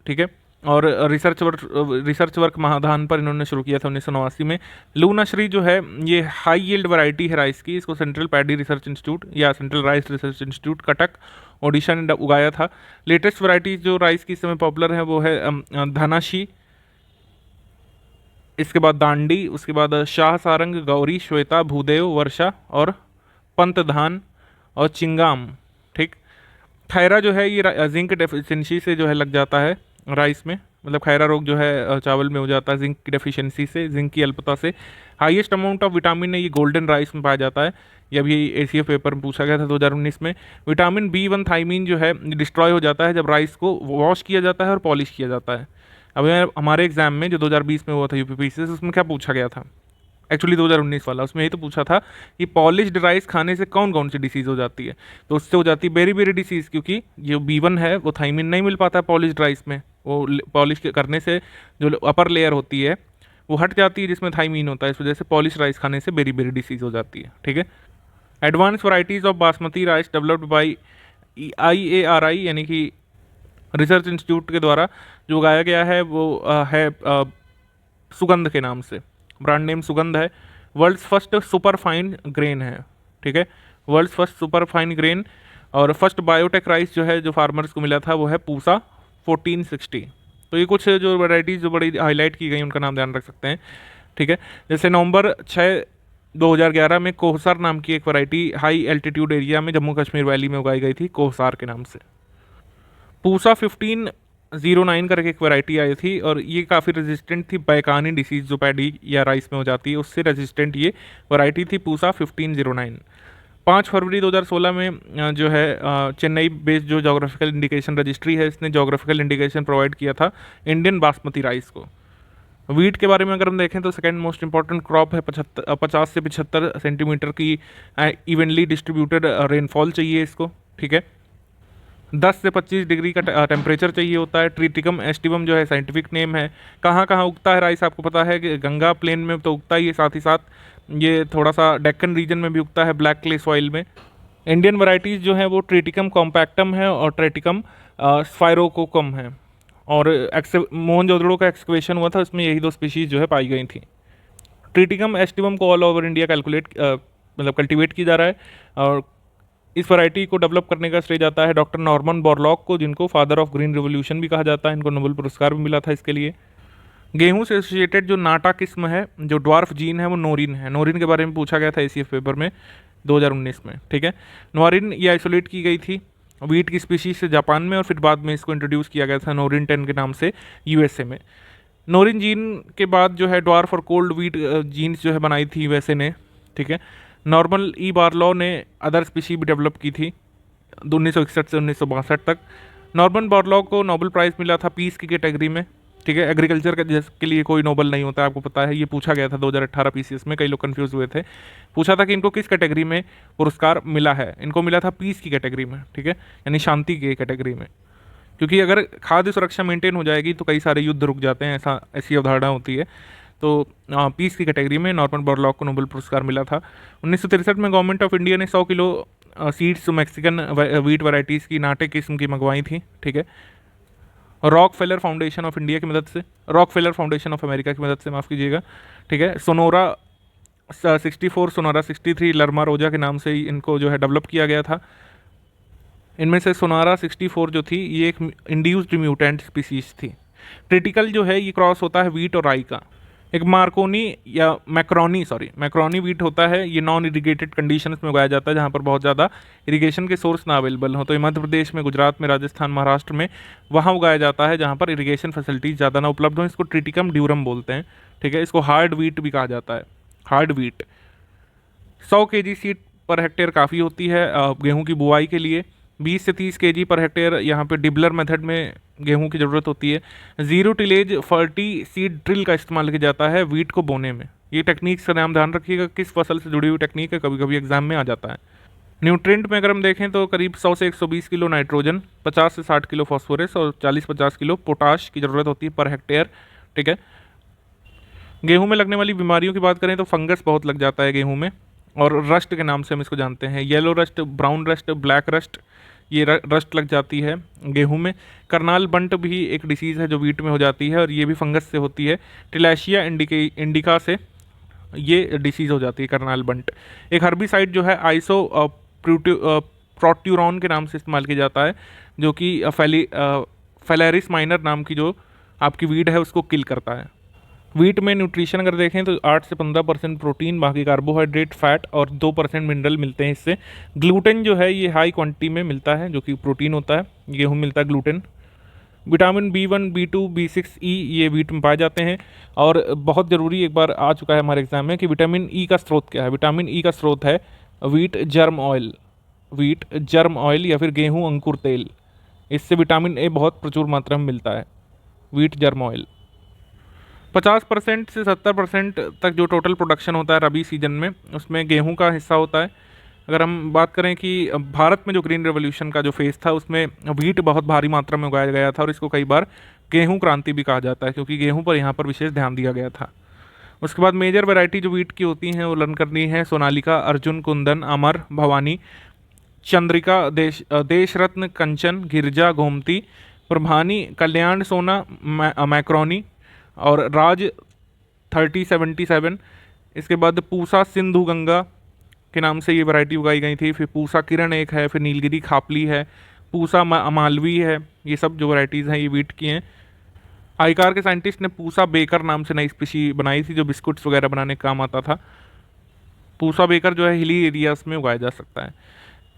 ठीक है। और रिसर्च वर्क महाधान पर इन्होंने शुरू किया था 1989 में। लूनाश्री जो है ये हाई यील्ड वैरायटी है राइस की, इसको सेंट्रल पैडी रिसर्च इंस्टीट्यूट या central rice research institute Cuttack Odisha ने उगाया था। लेटेस्ट वैरायटी जो राइस की इस समय पॉपुलर है वो है धनाशी, इसके बाद दांडी, उसके बाद शाह सारंग, गौरी, श्वेता, भूदेव, वर्षा और पंतधान और चिंगाम, ठीक। खैरा जो है ये जिंक डेफिशिएंसी से जो है लग जाता है राइस में, मतलब खैरा रोग जो है चावल में हो जाता है जिंक की डेफिशिएंसी से, जिंक की अल्पता से। हाईएस्ट अमाउंट ऑफ विटामिन है ये गोल्डन राइस में पाया जाता है, ये अभी ACF पेपर में पूछा गया था 2019 में। विटामिन B1 थाइमीन जो है डिस्ट्रॉय हो जाता है जब राइस को वॉश किया जाता है और पॉलिश किया जाता है। अब हमारे एग्जाम में जो 2020 में हुआ था UPPC से, उसमें क्या पूछा गया था, एक्चुअली 2019 वाला, उसमें यही तो पूछा था कि पॉलिश्ड राइस खाने से कौन कौन सी डिसीज़ हो जाती है, तो उससे हो जाती है बेरी बेरी डिसीज़, क्योंकि जो B1 है वो थाइमिन नहीं मिल पाता है पॉलिश्ड राइस में, वो पॉलिश करने से जो अपर लेयर होती है वो हट जाती है जिसमें थाइमिन होता है, इस वजह से पॉलिश राइस खाने से बेरी बेरी डिसीज़ हो जाती है, ठीक है। Advance varieties of basmati rice developed by IARI यानी कि रिसर्च इंस्टीट्यूट के द्वारा जो उगाया गया है वो है सुगंध के नाम से, ब्रांड नेम सुगंध है। World's first super fine grain है, ठीक है, world's first super fine grain. और फर्स्ट बायोटेक राइस जो है जो फार्मर्स को मिला था वो है पूसा 1460। तो ये कुछ जो वैराइटीज़ जो बड़ी हाईलाइट की गई उनका नाम ध्यान रख सकते हैं, ठीक है। जैसे नवंबर 6 2011 में कोहसार नाम की एक वैरायटी हाई एल्टीट्यूड एरिया में जम्मू कश्मीर वैली में उगाई गई थी, कोहसार के नाम से। पूसा 1509 करके एक वैरायटी आई थी और ये काफ़ी रेजिस्टेंट थी बैकानी डिसीज़ जो पैडी या राइस में हो जाती है उससे रेजिस्टेंट ये वैरायटी थी पूसा 1509। 5 फरवरी 2016 में जो है चेन्नई बेस्ड जो जोग्राफिकल इंडिकेशन रजिस्ट्री है इसने जोग्राफिकल इंडिकेशन प्रोवाइड किया था इंडियन बासमती राइस को। वीट के बारे में अगर हम देखें तो सेकेंड मोस्ट इंपॉर्टेंट क्रॉप है, 50 से 75 सेंटीमीटर की इवनली डिस्ट्रीब्यूटेड रेनफॉल चाहिए इसको, ठीक है। 10 से 25 डिग्री का टेम्परेचर चाहिए होता है। ट्रिटिकम एस्टिवम जो है साइंटिफिक नेम है। कहाँ कहाँ उगता है राइस आपको पता है कि गंगा प्लेन में तो उगता ही है, साथ ही साथ ये थोड़ा सा डेक्कन रीजन में भी उगता है ब्लैक क्ले सॉइल में। इंडियन वैराइटीज़ जो है वो ट्रिटिकम कॉम्पैक्टम है और ट्रिटिकम स्पाइरोकोकम है। और मोहनजोदड़ो का एक्सकवेशन हुआ था उसमें यही 2 स्पीशीज़ जो है पाई गई थी। ट्रिटिकम एस्टिवम को ऑल ओवर इंडिया मतलब कल्टीवेट किया जा रहा है और इस वैरायटी को डेवलप करने का श्रेय जाता है डॉक्टर नॉर्मन बोरलॉग को, जिनको फादर ऑफ ग्रीन रिवोल्यूशन भी कहा जाता है। इनको नोबेल पुरस्कार भी मिला था इसके लिए। गेहूं से एसोसिएटेड जो नाटा किस्म है, जो ड्वार्फ जीन है, वो नोरिन है। नोरिन के बारे में पूछा गया था ACF पेपर में 2019 में, ठीक है। नोरिन ये आइसोलेट की गई थी वीट की स्पीशीज से जापान में और फिर बाद में इसको इंट्रोड्यूस किया गया था नोरिन 10 के नाम से USA में। नोरिन जीन के बाद जो है ड्वार्फ और कोल्ड वीट जीन्स जो है बनाई थी USA ने, ठीक है। नॉर्मल ई बार्लो ने अदर स्पीशी भी डेवलप की थी 1961 से 1962 तक। नॉर्मन बोरलॉग को नोबेल प्राइज़ मिला था पीस की कैटेगरी में ठीक है। एग्रीकल्चर के लिए कोई नोबल नहीं होता है, आपको पता है, ये पूछा गया था 2018 पीसीएस में, कई लोग कंफ्यूज हुए थे। पूछा था कि इनको किस कैटेगरी में पुरस्कार मिला है। इनको मिला था पीस की कैटेगरी में, ठीक है, यानी शांति की कैटेगरी में, क्योंकि अगर खाद्य सुरक्षा मेंटेन हो जाएगी तो कई सारे युद्ध रुक जाते हैं, ऐसी अवधारणा होती है। तो पीस की कैटेगरी में नॉर्मन बोरलॉग को नोबेल पुरस्कार मिला था। 1963 में गवर्नमेंट ऑफ इंडिया ने 100 kilo seeds Mexican wheat varieties की नाटे किस्म की मंगवाई थी, ठीक है, rock failure foundation of India की मदद से, rock failure foundation of America की मदद से, माफ़ कीजिएगा, ठीक है। सोनोरा 64, सोनोरा 63 लर्मा रोजा के नाम से ही इनको जो है डेवलप किया गया था। इनमें से सोनारा 64 जो थी ये एक इंड्यूस्ड म्यूटेंट स्पीसीज थी। क्रिटिकल जो है ये क्रॉस होता है वीट और राई का। एक मार्कोनी या मैक्रोनी वीट होता है, ये नॉन इरिगेटेड कंडीशंस में उगाया जाता है जहाँ पर बहुत ज़्यादा इरिगेशन के सोर्स ना अवेलेबल हो। तो ये मध्य प्रदेश में, गुजरात में, राजस्थान, महाराष्ट्र में वहाँ उगाया जाता है जहाँ पर इरिगेशन फैसिलिटीज़ ज़्यादा ना उपलब्ध हो। इसको ट्रिटिकम ड्यूरम बोलते हैं, ठीक है। इसको हार्ड वीट भी कहा जाता है, hard wheat. 100 kg seed per hectare काफ़ी होती है गेहूँ की बुआई के लिए। 20 से 30 kg पर हेक्टेयर यहाँ पे डिबलर मेथड में गेहूं की ज़रूरत होती है। Zero tillage forty seed drill का इस्तेमाल किया जाता है वीट को बोने में। ये टेक्निक्स का नाम ध्यान रखिएगा, किस फसल से जुड़ी हुई टेक्निक है, कभी कभी एग्जाम में आ जाता है। न्यूट्रिएंट में अगर हम देखें तो करीब 100 से 120 किलो नाइट्रोजन, 50 से 60 किलो फॉस्फोरस और 40-50 किलो पोटाश की ज़रूरत होती है पर हेक्टेयर, ठीक है। गेहूँ में लगने वाली बीमारियों की बात करें तो फंगस बहुत लग जाता है गेहूँ में, और रस्ट के नाम से हम इसको जानते हैं। Yellow rust, brown rust, black rust, ये रस्ट लग जाती है गेहूं में। करनाल बंट भी एक डिसीज़ है जो वीट में हो जाती है और ये भी फंगस से होती है। टिलैशिया इंडिका से ये डिसीज़ हो जाती है करनाल बंट। एक हर्बिसाइड जो है आइसो प्रोट्यूरॉन के नाम से इस्तेमाल किया जाता है, जो कि फेलेरिस माइनर नाम की जो आपकी वीड है उसको किल करता है। वीट में न्यूट्रिशन अगर देखें तो 8 से 15% प्रोटीन, बाकी कार्बोहाइड्रेट, फैट और 2% मिनरल मिलते हैं इससे। ग्लूटेन जो है ये हाई क्वांटिटी में मिलता है, जो कि प्रोटीन होता है, गेहूं मिलता है gluten. Vitamin B1, B2, B6, E ये वीट में पाए जाते हैं। और बहुत ज़रूरी एक बार आ चुका है हमारे एग्जाम में कि विटामिन E का स्रोत क्या है। विटामिन E का स्रोत है वीट जर्म ऑयल या फिर गेहूँ अंकुर तेल। इससे विटामिन A बहुत प्रचुर मात्रा में मिलता है, वीट जर्म ऑयल। 50% से 70% तक जो टोटल प्रोडक्शन होता है रबी सीजन में, उसमें गेहूं का हिस्सा होता है। अगर हम बात करें कि भारत में जो ग्रीन रेवोल्यूशन का जो फेज़ था उसमें वीट बहुत भारी मात्रा में उगाया गया था और इसको कई बार गेहूं क्रांति भी कहा जाता है, क्योंकि गेहूं पर यहाँ पर विशेष ध्यान दिया गया था। उसके बाद मेजर वैरायटी जो वीट की होती हैं वो लर्न करनी है। सोनालिका, अर्जुन, कुंदन, अमर, भवानी, चंद्रिका, देश रत्न, कंचन, गिरजा, गोमती, प्रभानी, कल्याण, सोना, मैक्रोनी और राज 3077। इसके बाद पूसा सिंधु गंगा के नाम से ये वैरायटी उगाई गई थी। फिर पूसा किरण एक है, फिर नीलगिरी खापली है, पूसा मालवी है। ये सब जो वैरायटीज़ हैं ये वीट की हैं। आईकार के साइंटिस्ट ने पूसा बेकर नाम से नई स्पीशी बनाई थी जो बिस्कुट्स वगैरह बनाने का काम आता था। पूसा बेकर जो है हिली एरियाज में उगाया जा सकता है।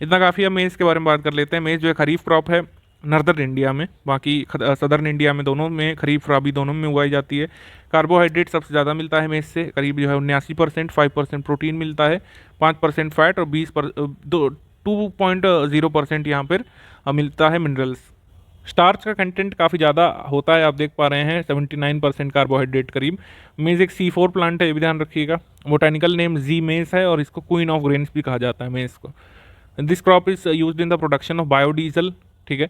इतना काफ़ी। अब मेज़ के बारे में बात कर लेते हैं। मेज़ जो है खरीफ क्रॉप है नॉर्दर्न इंडिया में, बाकी सदर्न इंडिया में दोनों में, खरीफ रबी दोनों में उगाई जाती है। कार्बोहाइड्रेट सबसे ज़्यादा मिलता है मेज़ से, करीब जो है 79%। 5% प्रोटीन मिलता है, 5% फैट और 2.0% यहाँ पर मिलता है मिनरल्स। स्टार्च का कंटेंट काफ़ी ज़्यादा होता है, आप देख पा रहे हैं 79% कार्बोहाइड्रेट करीब। मेज़ एक C4 प्लांट है, ये भी ध्यान रखिएगा। बोटेनिकल नेम जी मेज़ है और इसको क्वीन ऑफ ग्रेन्स भी कहा जाता है मेज़ को। This crop is used in the production of biodiesel, ठीक है।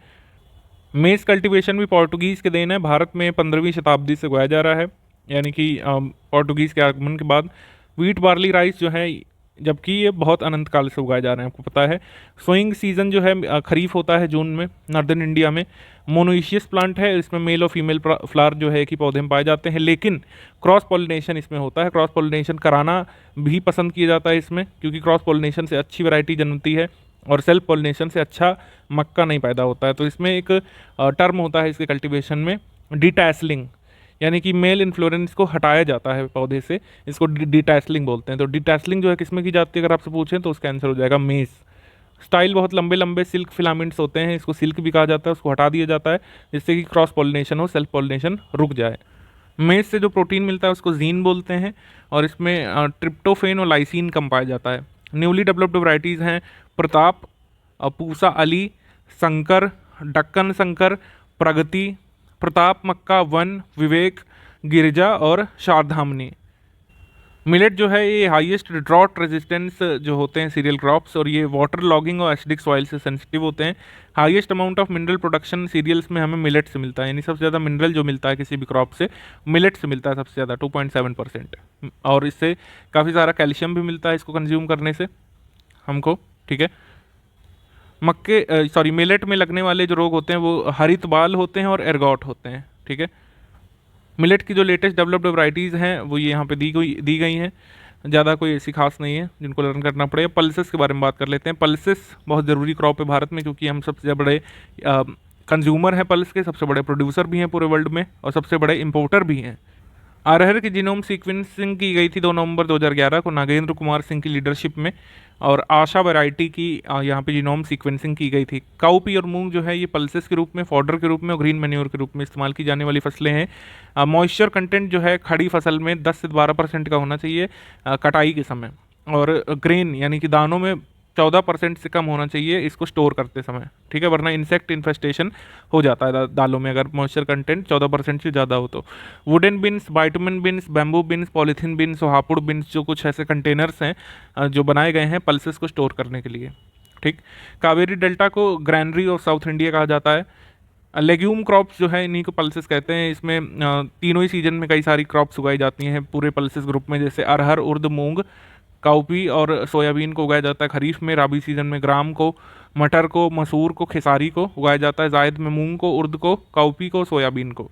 मेज़ कल्टीवेशन भी पोर्टुगीज़ के देन है। भारत में 15वीं शताब्दी से उगाया जा रहा है, यानी कि पोर्टुगीज़ के आगमन के बाद। वीट, बार्ली, राइस जो है, जबकि ये बहुत अनंत काल से उगाए जा रहे हैं, आपको पता है। सोइंग सीज़न जो है खरीफ होता है जून में नॉर्दर्न इंडिया में। मोनोइशियस प्लांट है, इसमें मेल और फीमेल फ्लावर जो है कि पौधे में पाए जाते हैं, लेकिन क्रॉस पॉलिनेशन इसमें होता है। क्रॉस पॉलिनेशन कराना भी पसंद किया जाता है इसमें, क्योंकि क्रॉस पॉलिनेशन से अच्छी वैरायटी जन्मती है और सेल्फ पॉलिनेशन से अच्छा मक्का नहीं पैदा होता है। तो इसमें एक टर्म होता है इसके कल्टीवेशन में, डिटैसलिंग, यानी कि मेल इन्फ्लोरेंस को हटाया जाता है पौधे से, इसको डिटैसलिंग बोलते हैं। तो डिटैसलिंग जो है किसमें की जाती है अगर आपसे पूछें तो उसका आंसर हो जाएगा मेज़। स्टाइल बहुत लंबे लंबे सिल्क फिलामेंट्स होते हैं, इसको सिल्क भी कहा जाता है, उसको हटा दिया जाता है जिससे कि क्रॉस पॉलिनेशन हो, सेल्फ पॉलिनेशन रुक जाए। मेज़ से जो प्रोटीन मिलता है उसको जीन बोलते हैं और इसमें ट्रिप्टोफेन और लाइसिन कम पाया जाता है। न्यूली डेवलप्ड वैरायटीज़ हैं प्रताप, पूसा अली, शंकर, डक्कन शंकर, प्रगति, प्रताप मक्का, वन, विवेक, गिरिजा और शारधामनी। मिलेट जो है ये हाईएस्ट ड्रॉट रेजिस्टेंस जो होते हैं सीरियल क्रॉप्स, और ये वाटर लॉगिंग और एसिडिक सॉइल से सेंसिटिव होते हैं। Highest amount of mineral production cereals में हमें मिलेट से मिलता है, यानी सबसे ज़्यादा मिनरल जो मिलता है किसी भी क्रॉप से मिलेट से मिलता है सबसे ज़्यादा 2.7%। और इससे काफ़ी सारा कैल्शियम भी मिलता है इसको कंज्यूम करने से हमको, ठीक है। मिलेट में लगने वाले जो रोग होते हैं वो हरित बाल होते हैं और एर्गॉट होते हैं, ठीक है। मिलेट की जो लेटेस्ट डेवलप्ड वैरायटीज़ हैं वो ये यहाँ पे दी गई हैं, ज़्यादा कोई ऐसी खास नहीं है जिनको लर्न करना पड़ेगा। पल्सेस के बारे में बात कर लेते हैं। पल्सेस बहुत ज़रूरी क्रॉप है भारत में, क्योंकि हम सबसे बड़े कंज्यूमर हैं पल्स के, सबसे बड़े प्रोड्यूसर भी हैं पूरे वर्ल्ड में और सबसे बड़े इंपोर्टर भी हैं। अरहर की जीनोम सीक्वेंसिंग की गई थी 2 नवंबर 2011 को नागेंद्र कुमार सिंह की लीडरशिप में, और आशा वैरायटी की यहाँ पे जीनोम सीक्वेंसिंग की गई थी। काउपी और मूंग जो है ये पल्सेस के रूप में, फॉडर के रूप में और ग्रीन मैन्योर के रूप में इस्तेमाल की जाने वाली फसलें हैं। मॉइस्चर कंटेंट जो है खड़ी फसल में 10 से 12% का होना चाहिए कटाई के समय, और ग्रेन यानी कि दानों में 14% से कम होना चाहिए इसको स्टोर करते समय, ठीक है, वरना इंसेक्ट इन्फेस्टेशन हो जाता है दालों में अगर मॉइस्चर कंटेंट 14% से ज़्यादा हो तो। Wooden bins, bitumen bins, bamboo bins, polythene bins और हापुड़ बिन्स जो कुछ ऐसे कंटेनर्स हैं जो बनाए गए हैं पल्सेस को स्टोर करने के लिए, ठीक। कावेरी डेल्टा को ग्रैनरी ऑफ साउथ इंडिया कहा जाता है। लेग्यूम क्रॉप्स जो है इन्हीं को पल्सेस कहते हैं। इसमें तीनों ही सीजन में कई सारी क्रॉप्स उगाई जाती हैं पूरे पल्सेस ग्रुप में, जैसे अरहर, उर्द, मूंग, काउपी और सोयाबीन को उगाया जाता है खरीफ में। राबी सीजन में ग्राम को, मटर को, मसूर को, खेसारी को उगाया जाता है। जायद में मूंग को, उर्द को, काउपी को, सोयाबीन को।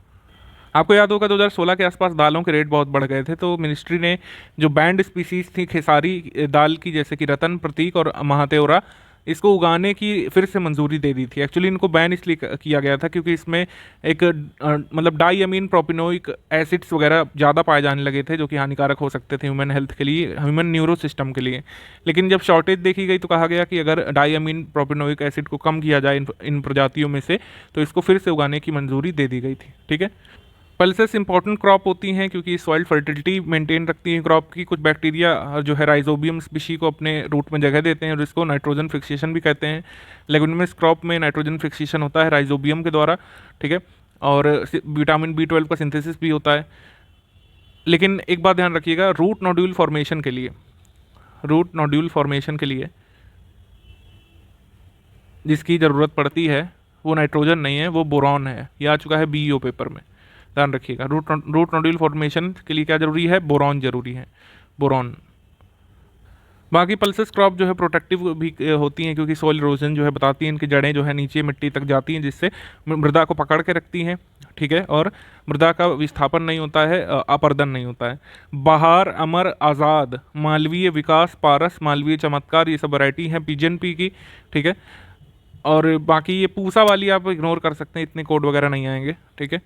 आपको याद होगा 2016 के आसपास दालों के रेट बहुत बढ़ गए थे, तो मिनिस्ट्री ने जो बैंड स्पीसीज थी खेसारी दाल की, जैसे कि रतन, प्रतीक और महातेवरा, इसको उगाने की फिर से मंजूरी दे दी थी। एक्चुअली इनको बैन इसलिए किया गया था क्योंकि इसमें एक मतलब डाई अमीन प्रोपिनोइक एसिड्स वगैरह ज़्यादा पाए जाने लगे थे जो कि हानिकारक हो सकते थे ह्यूमन हेल्थ के लिए, ह्यूमन न्यूरो सिस्टम के लिए। लेकिन जब शॉर्टेज देखी गई तो कहा गया कि अगर डाई अमीन प्रोपिनोइक एसिड को कम किया जाए इन प्रजातियों में से, तो इसको फिर से उगाने की मंजूरी दे दी गई थी, ठीक है। पल्सेस इंपॉर्टेंट क्रॉप होती हैं क्योंकि सॉइल फर्टिलिटी मेंटेन रखती है क्रॉप की। कुछ बैक्टीरिया जो है राइजोबियम स्पीशी को अपने रूट में जगह देते हैं और इसको नाइट्रोजन फिक्सेशन भी कहते हैं। लेगुमिनस क्रॉप में नाइट्रोजन फिक्सेशन होता है राइजोबियम के द्वारा, ठीक है, और विटामिन B12 का सिंथेसिस भी होता है। लेकिन एक बात ध्यान रखिएगा, रूट नोड्यूल फॉर्मेशन के लिए जिसकी ज़रूरत पड़ती है वो नाइट्रोजन नहीं है, वो बोरॉन है। यह आ चुका है BEO पेपर में, ध्यान रखिएगा। रूट नोड्यूल फॉर्मेशन के लिए क्या जरूरी है? बोरॉन जरूरी है, बोरॉन। बाकी पल्सेस क्रॉप जो है प्रोटेक्टिव भी होती हैं क्योंकि सॉइल इरोजन जो है बताती हैं, इनकी जड़ें जो है नीचे मिट्टी तक जाती हैं जिससे मृदा को पकड़ के रखती हैं, ठीक है, और मृदा का विस्थापन नहीं होता है, अपर्दन नहीं होता है। बहार, अमर, आज़ाद, मालवीय विकास, पारस, मालवीय चमत्कार, ये सब वैरायटी हैं PGNP की, ठीक है। और बाकी ये पूसा वाली आप इग्नोर कर सकते हैं, इतने कोड वगैरह नहीं आएंगे, ठीक है।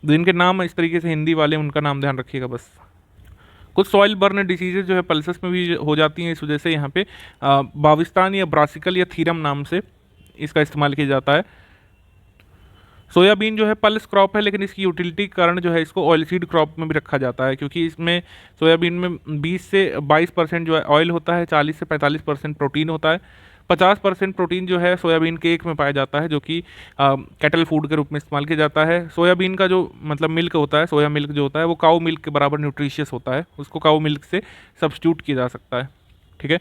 जिनके नाम इस तरीके से हिंदी वाले, उनका नाम ध्यान रखिएगा बस। कुछ सॉइल बर्न डिसीजेज जो है पल्सेस में भी हो जाती हैं, इस वजह से यहाँ पे बाविस्तान या ब्रासिकल या थीरम नाम से इसका इस्तेमाल किया जाता है। सोयाबीन जो है पल्स क्रॉप है, लेकिन इसकी यूटिलिटी के कारण जो है इसको ऑयल सीड क्रॉप में भी रखा जाता है क्योंकि इसमें सोयाबीन में 20 से 22% जो है ऑयल होता है, 40 से 45% प्रोटीन होता है। 50% प्रोटीन जो है सोयाबीन केक में पाया जाता है जो कि कैटल फूड के रूप में इस्तेमाल किया जाता है। सोयाबीन का जो मतलब मिल्क होता है, सोया मिल्क जो होता है वो काऊ मिल्क के बराबर न्यूट्रिशियस होता है, उसको काऊ मिल्क से सब्स्टिट्यूट किया जा सकता है, ठीक है।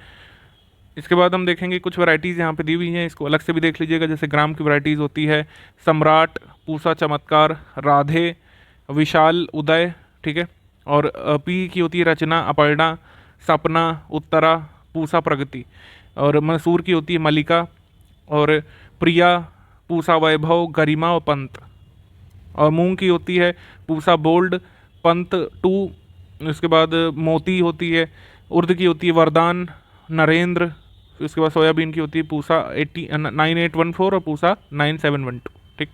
इसके बाद हम देखेंगे कुछ वैरायटीज़ यहाँ पे दी हुई हैं, इसको अलग से भी देख लीजिएगा। जैसे ग्राम की वैरायटीज़ होती है सम्राट, पूसा चमत्कार, राधे, विशाल, उदय, ठीक है, और पी की होती है रचना, अपर्णा, सपना, उत्तरा, पूसा प्रगति, और मसूर की होती है मलिका, और प्रिया, पूसा वैभव, गरिमा और पंत, और मूंग की होती है पूसा बोल्ड, पंत 2, उसके बाद मोती होती है, उर्द की होती है वरदान, नरेंद्र, उसके बाद सोयाबीन की होती है पूसा 9814 और पूसा 9712, ठीक।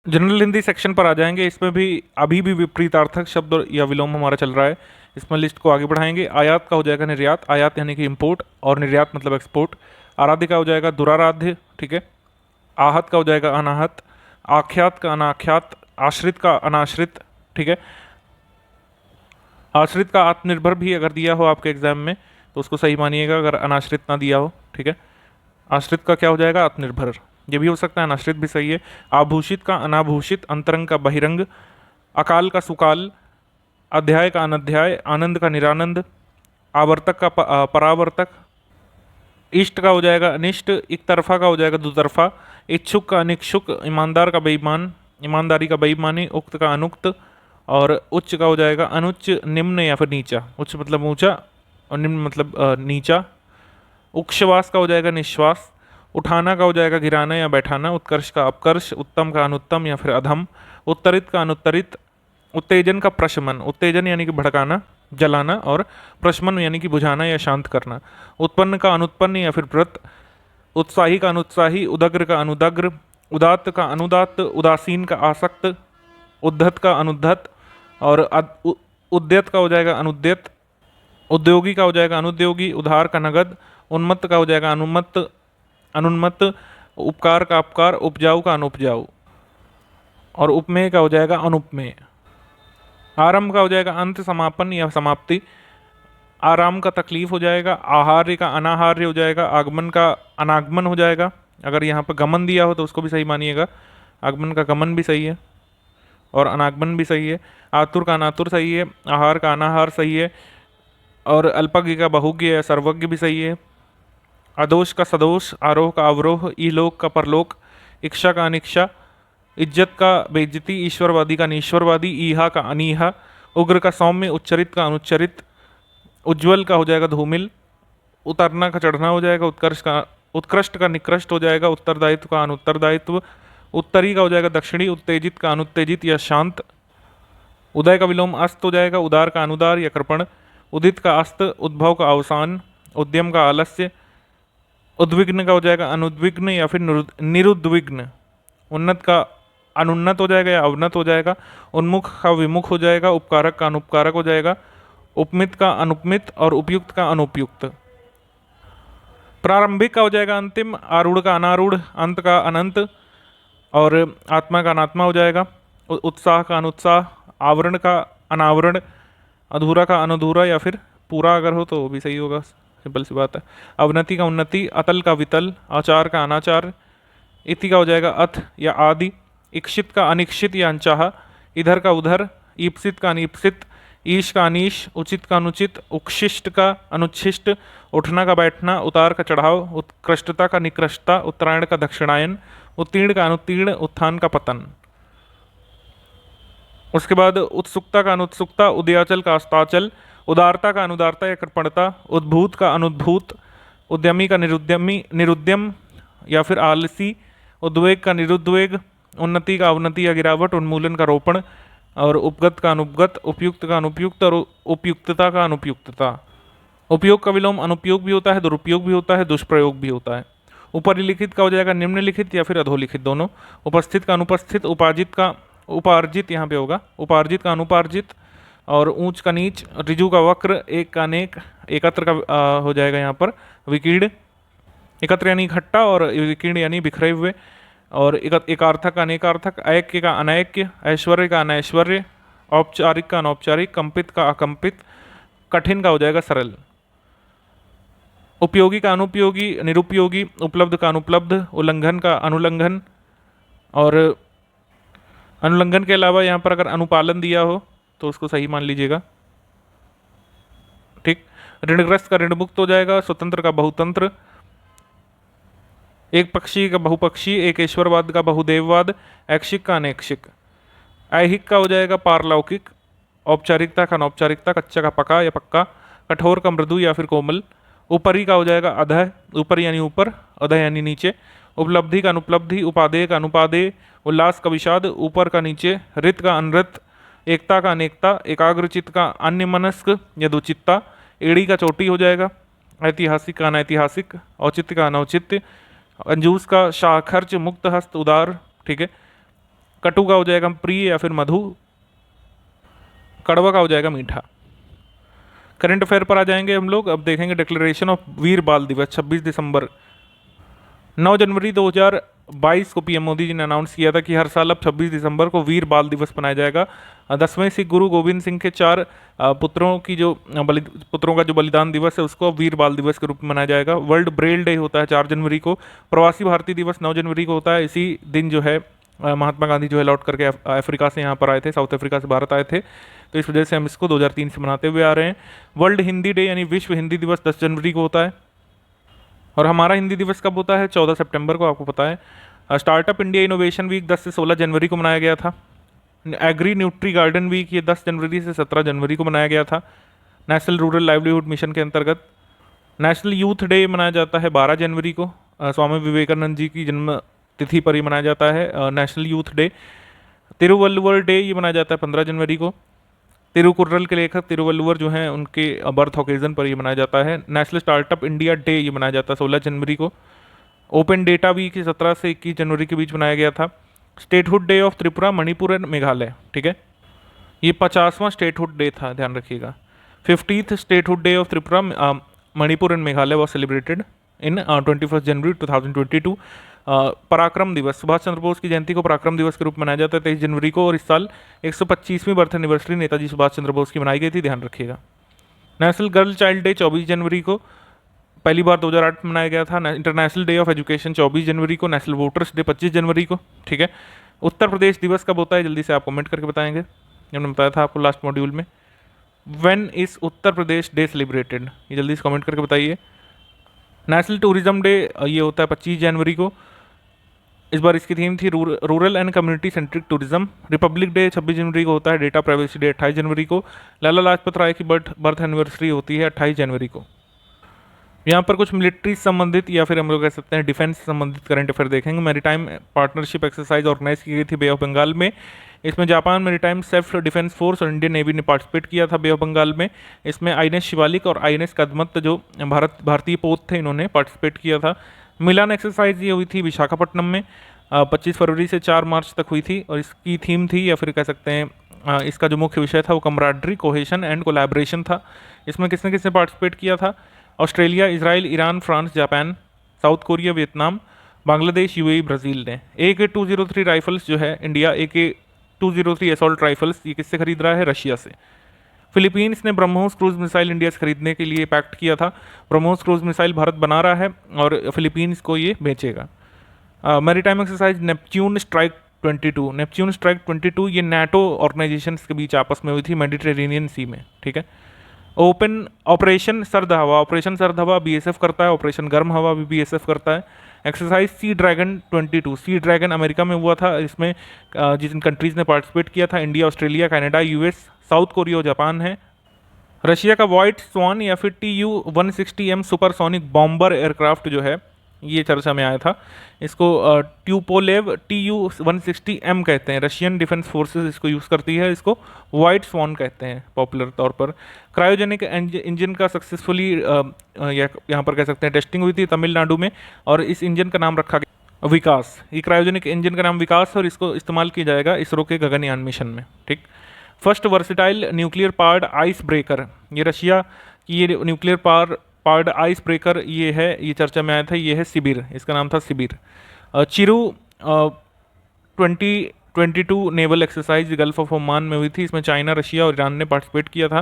जनरल हिंदी सेक्शन पर आ जाएंगे। इसमें भी अभी भी विपरीतार्थक शब्द या विलोम हमारा चल रहा है, इसमें लिस्ट को आगे बढ़ाएंगे। आयात का हो जाएगा निर्यात, आयात यानी कि इंपोर्ट, और निर्यात मतलब एक्सपोर्ट। आराध्य का हो जाएगा दुराराध्य, ठीक है। आहत का हो जाएगा अनाहत, आख्यात का अनाख्यात, आश्रित का अनाश्रित, ठीक है। आश्रित का आत्मनिर्भर भी अगर दिया हो आपके एग्जाम में तो उसको सही मानिएगा अगर अनाश्रित ना दिया हो, ठीक है। आश्रित का क्या हो जाएगा? आत्मनिर्भर, ये भी हो सकता है, अनाश्रित भी सही है। आभूषित का अनाभूषित, अंतरंग का बहिरंग, अकाल का सुकाल, अध्याय का अनध्याय, आनंद का निरानंद, आवर्तक का परावर्तक, इष्ट का हो जाएगा अनिष्ट, एक तरफा का हो जाएगा दुतरफा, इच्छुक का अनिच्छुक, ईमानदार का बेईमान, ईमानदारी का बेईमानी, उक्त का अनुक्त, और उच्च का हो जाएगा अनुच्च, निम्न या फिर नीचा। उच्च मतलब ऊंचा और निम्न मतलब नीचा। उच्छ्वास का हो जाएगा निश्वास, उठाना का हो जाएगा गिराना या बैठाना, उत्कर्ष का अपकर्ष, उत्तम का अनुत्तम या फिर अधम, उत्तरित का अनुत्तरित, उत्तेजन का प्रशमन, उत्तेजन यानी कि भड़काना, जलाना, और प्रशमन यानी कि बुझाना या शांत करना, उत्पन्न का अनुत्पन्न या फिर व्रत, उत्साही का अनुत्साही, उदग्र का अनुदग्र, उदात्त का अनुदात्त, उदासीन का आसक्त, उद्धत का अनुद्धत, और उद्यत का हो जाएगा अनुद्यत, उद्योगी का हो जाएगा अनुद्योगी, उधार का नगद, उन्मत्त का हो जाएगा अनुन्मत्त, अनुन्मत्त, उपकार का अपकार, उपजाऊ का अनुपजाऊ, और उपमेय का हो जाएगा अनुपमेय। आरंभ का हो जाएगा अंत, समापन या समाप्ति, आराम का तकलीफ हो जाएगा, आहार्य का अनाहार्य हो जाएगा, आगमन का अनागमन हो जाएगा। अगर यहाँ पर गमन दिया हो तो उसको भी सही मानिएगा, आगमन का गमन भी सही है और अनागमन भी सही है। आतुर का अनातुर सही है, आहार का अनाहार सही है, और अल्पज्ञ का बहुज्ञ या सर्वज्ञ भी सही है। अदोष का सदोष, आरोह का अवरोह, इलोक का परलोक, इच्छा का अनिच्छा, इज्जत का बेइज्जती, ईश्वरवादी का निश्वरवादी, ईहा का अनीहा, उग्र का सौम्य, उच्चरित का अनुच्चरित, उज्ज्वल का हो जाएगा धूमिल, उतरना का चढ़ना हो जाएगा, उत्कृष्ट का निकृष्ट हो जाएगा, उत्तरदायित्व का अनुत्तरदायित्व, उत्तरी का हो जाएगा दक्षिणी, उत्तेजित का अनुत्तेजित या शांत, उदय का विलोम अस्त हो जाएगा, उदार का अनुदार या कृपण, उदित का अस्त, उद्भव का अवसान, उद्यम का आलस्य, उद्विग्न का हो जाएगा अनुद्विग्न या फिर निरुद्विग्न, उन्नत का अनुन्नत हो जाएगा या अवनत हो जाएगा, उन्मुख का विमुख हो जाएगा, उपकारक का अनुपकारक हो जाएगा, उपमित का अनुपमित, और उपयुक्त का अनुपयुक्त। प्रारंभिक का हो जाएगा अंतिम, आरूढ़ का अनारूढ़, अंत का अनंत, और आत्मा का अनात्मा हो जाएगा, उत्साह का अनुत्साह, आवरण का अनावरण, अधूरा का अनधूरा या फिर पूरा अगर हो तो वो भी सही होगा, सिंपल सी बात है। अवनति का उन्नति, अतल का वितल, आचार का अनाचार, इति का हो जाएगा अथ या आदि, इक्षित का अनिक्षित या अनचाहा, इधर का उधर, ईप्सित का अनिप्सित, ईश का अनीश, उचित का अनुचित, उच्छिष्ट का अनुच्छिष्ट, उठना का बैठना, उतार का चढ़ाव, उत्कृष्टता का निकृष्टता, उत्तरायण का दक्षिणायन, उत्तीर्ण का अनुत्तीर्ण, उत्थान का पतन। उसके बाद उत्सुकता का अनुत्सुकता, उदयाचल का अस्ताचल, उदारता का अनुदारता या कृपणता, उद्भूत का अनुद्भूत, उद्यमी का निरुद्यम या फिर आलसी, उद्वेग का निरुद्वेग, उन्नति का अवनति या गिरावट, उन्मूलन का रोपण, और उपगत का अनुपगत, उपयुक्त का अनुपयुक्त, और उपयुक्तता का अनुपयुक्तता। उपयोग का विलोम अनुपयोग भी होता है, दुरुपयोग भी होता है, दुष्प्रयोग भी होता है। उपरिलिखित का हो जाएगा निम्नलिखित या फिर अधोलिखित दोनों। उपस्थित का अनुपस्थित, उपार्जित का उपार्जित यहाँ पे होगा, उपार्जित का अनुपार्जित, और ऊंच का नीच, ऋजु का वक्र, एक का अनेक, एकत्र का हो जाएगा यहाँ पर विकीर्ण, एकत्र यानी इकट्ठा, और विकीर्ण यानी बिखरे हुए, और एकार्थक का अनेकार्थक, ऐक्य का अनैक्य, ऐश्वर्य का अनैश्वर्य, औपचारिक का अनौपचारिक, कंपित का अकंपित, कठिन का हो जाएगा सरल। उपयोगी का अनुपयोगी, निरुपयोगी, उपलब्ध का अनुपलब्ध, उल्लंघन का अनुल्लंघन, और अनुल्लंघन के अलावा यहाँ पर अगर अनुपालन दिया हो तो उसको सही मान लीजिएगा, ठीक। ऋणग्रस्त का ऋणमुक्त हो जाएगा, स्वतंत्र का बहुतंत्र, एक पक्षी का बहुपक्षी, एक ईश्वरवाद का बहुदेववाद, ऐच्छिक का अनैच्छिक, ऐहिक का हो जाएगा पारलौकिक, औपचारिकता का अनौपचारिकता, कच्चा का पका या पक्का, कठोर का मृदु या फिर कोमल, ऊपरी का हो जाएगा अधः, ऊपर यानी ऊपर, अधः यानी नीचे, उपलब्धि का अनुपलब्धि, उपादेय का अनुपादेय, उल्लास का विषाद, ऊपर का नीचे, रित का अनृत, एकता का अनेकता, एकाग्रचित्त का अन्यमनस्क या दुचित्ता, एड़ी का चोटी हो जाएगा, ऐतिहासिक का अनैतिहासिक, औचित्य का अनौचित्य, अंजूस का शाखर्च, मुक्त हस्त, उदार, ठीक है। कटु का हो जाएगा प्रिय या फिर मधु, कड़वा का हो जाएगा मीठा। करंट अफेयर पर आ जाएंगे हम लोग। अब देखेंगे डिक्लेरेशन ऑफ वीर बाल दिवस 26 दिसंबर। 9 जनवरी 2022 को पीएम मोदी जी ने अनाउंस किया था कि हर साल अब 26 दिसंबर को वीर बाल दिवस मनाया जाएगा। 10वें सिख गुरु गोविंद सिंह के 4 पुत्रों का जो बलिदान दिवस है उसको अब वीर बाल दिवस के रूप में मनाया जाएगा। वर्ल्ड ब्रेल डे होता है 4 जनवरी को। प्रवासी भारतीय दिवस 9 जनवरी को होता है। इसी दिन जो है महात्मा गांधी जो है लौट करके अफ्रीका से यहाँ पर आए थे, साउथ अफ्रीका से भारत आए थे, तो इस वजह से हम इसको 2003 से मनाते हुए आ रहे हैं। वर्ल्ड हिंदी डे यानी विश्व हिंदी दिवस 10 जनवरी को होता है। और हमारा हिंदी दिवस कब होता है? 14 सितंबर को, आपको पता है। स्टार्टअप इंडिया इनोवेशन वीक 10 से 16 जनवरी को मनाया गया था। एग्री न्यूट्री गार्डन वीक ये 10 जनवरी से 17 जनवरी को मनाया गया था नेशनल रूरल लाइवलीहुड मिशन के अंतर्गत। नेशनल यूथ डे मनाया जाता है 12 जनवरी को, स्वामी विवेकानंद जी की जन्म तिथि पर ही मनाया जाता है national youth day. Thiruvalluvar day ये मनाया जाता है 15 जनवरी को। तिरुकुर्रल के लेखक तिरुवल्लुवर जो हैं उनके बर्थ ओकेजन पर ये मनाया जाता है। नेशनल स्टार्टअप इंडिया डे ये मनाया जाता है 16 जनवरी को। ओपन डेटा वीक 17 से 21 जनवरी के बीच मनाया गया था। Statehood day of Tripura, Manipur and Meghalaya, ठीक है, ये 50वां स्टेटहुड डे था, ध्यान रखिएगा। 50th statehood day of Tripura, Manipur and Meghalaya was celebrated in 21 जनवरी 2022। पराक्रम दिवस, सुभाष चंद्र बोस की जयंती को पराक्रम दिवस के रूप में मनाया जाता है 23 जनवरी को, और इस साल 125वीं बर्थ एनिवर्सरी नेताजी सुभाष चंद्र बोस की मनाई गई थी, ध्यान रखिएगा। नेशनल गर्ल चाइल्ड डे 24 जनवरी को, पहली बार 2008 में मनाया गया था। इंटरनेशनल डे ऑफ एजुकेशन 24 जनवरी को। नेशनल वोटर्स डे 25 जनवरी को, ठीक है। उत्तर प्रदेश दिवस कब होता है जल्दी से आप कमेंट करके बताएंगे, हमने बताया था आपको लास्ट मॉड्यूल में। When is Uttar Pradesh day celebrated, ये जल्दी से कमेंट करके बताइए। नेशनल टूरिज्म डे ये होता है 25 जनवरी को। इस बार इसकी थीम थी rural and community centric tourism. Republic day 26 जनवरी को होता है। डेटा प्राइवेसी डे 28 जनवरी को। लाला लाजपत राय की बर्थ एनिवर्सरी होती है 28 जनवरी को। यहाँ पर कुछ मिलिट्री संबंधित या फिर हम लोग कह सकते हैं डिफेंस संबंधित करंट अफेयर देखेंगे। मैरीटाइम पार्टनरशिप एक्सरसाइज ऑर्गेनाइज की गई थी बे ऑफ बंगाल में। इसमें Japan maritime self defence force और इंडियन नेवी ने पार्टिसिपेट किया था बे ऑफ बंगाल में। इसमें आईएनएस शिवालिक और आईएनएस कदमत जो भारतीय पोत थे, इन्होंने पार्टिसिपेट किया था। मिलान एक्सरसाइज ये हुई थी विशाखापट्टनम में 25 फरवरी से 4 मार्च तक हुई थी, और इसकी थीम थी या फिर कह सकते हैं इसका जो मुख्य विषय था वो कमराड्री, कोहेशन एंड कोलैबोरेशन था। इसमें किसने किसने पार्टिसिपेट किया था? Australia, Israel, Iran, France, Japan, south Korea, Vietnam, Bangladesh, UAE, Brazil ने। AK-203 राइफल्स जो है इंडिया, AK-203 असॉल्ट राइफल्स ये किससे खरीद रहा है? रशिया से। फिलीपींस ने ब्रह्मोस क्रूज मिसाइल इंडिया से खरीदने के लिए पैक्ट किया था। ब्रह्मोस क्रूज मिसाइल भारत बना रहा है और फिलीपींस को ये बेचेगा। Maritime exercise Neptune strike 22, Neptune strike 22 ये नाटो ऑर्गेनाइजेशन के बीच आपस में हुई थी मेडिटेरेनियन सी में, ठीक है। ओपन ऑपरेशन सर्द हवा, ऑपरेशन सर्द हवा BSF करता है, ऑपरेशन गर्म हवा भी BSF करता है। Exercise sea dragon 22, sea dragon America में हुआ था। इसमें जिन कंट्रीज़ ने पार्टिसिपेट किया था India, Australia, Canada, US, south Korea और जापान है। रशिया का व्हाइट स्वान या फिर TU-160M सुपरसोनिक बॉम्बर एयरक्राफ्ट जो है ये चर्चा में आया था। इसको ट्यूपोलेव TU-160M कहते हैं। रशियन डिफेंस फोर्सेस इसको यूज़ करती है। इसको वाइट स्वान कहते हैं पॉपुलर तौर पर। क्रायोजेनिक इंजन का सक्सेसफुली यहाँ पर कह सकते हैं टेस्टिंग हुई थी तमिलनाडु में, और इस इंजन का नाम रखा गया विकास। ये क्रायोजेनिक इंजन का नाम विकास है और इसको इस्तेमाल किया जाएगा इसरो के गगनयान मिशन में, ठीक। First versatile nuclear powered ice breaker, ये रशिया की ये न्यूक्लियर पावर्ड आइस ब्रेकर ये है, ये चर्चा में आया था। ये है सिबिर, इसका नाम था सिबिर। चिरू 2022 naval exercise gulf of Oman में हुई थी। इसमें चाइना, रशिया और ईरान ने पार्टिसिपेट किया था।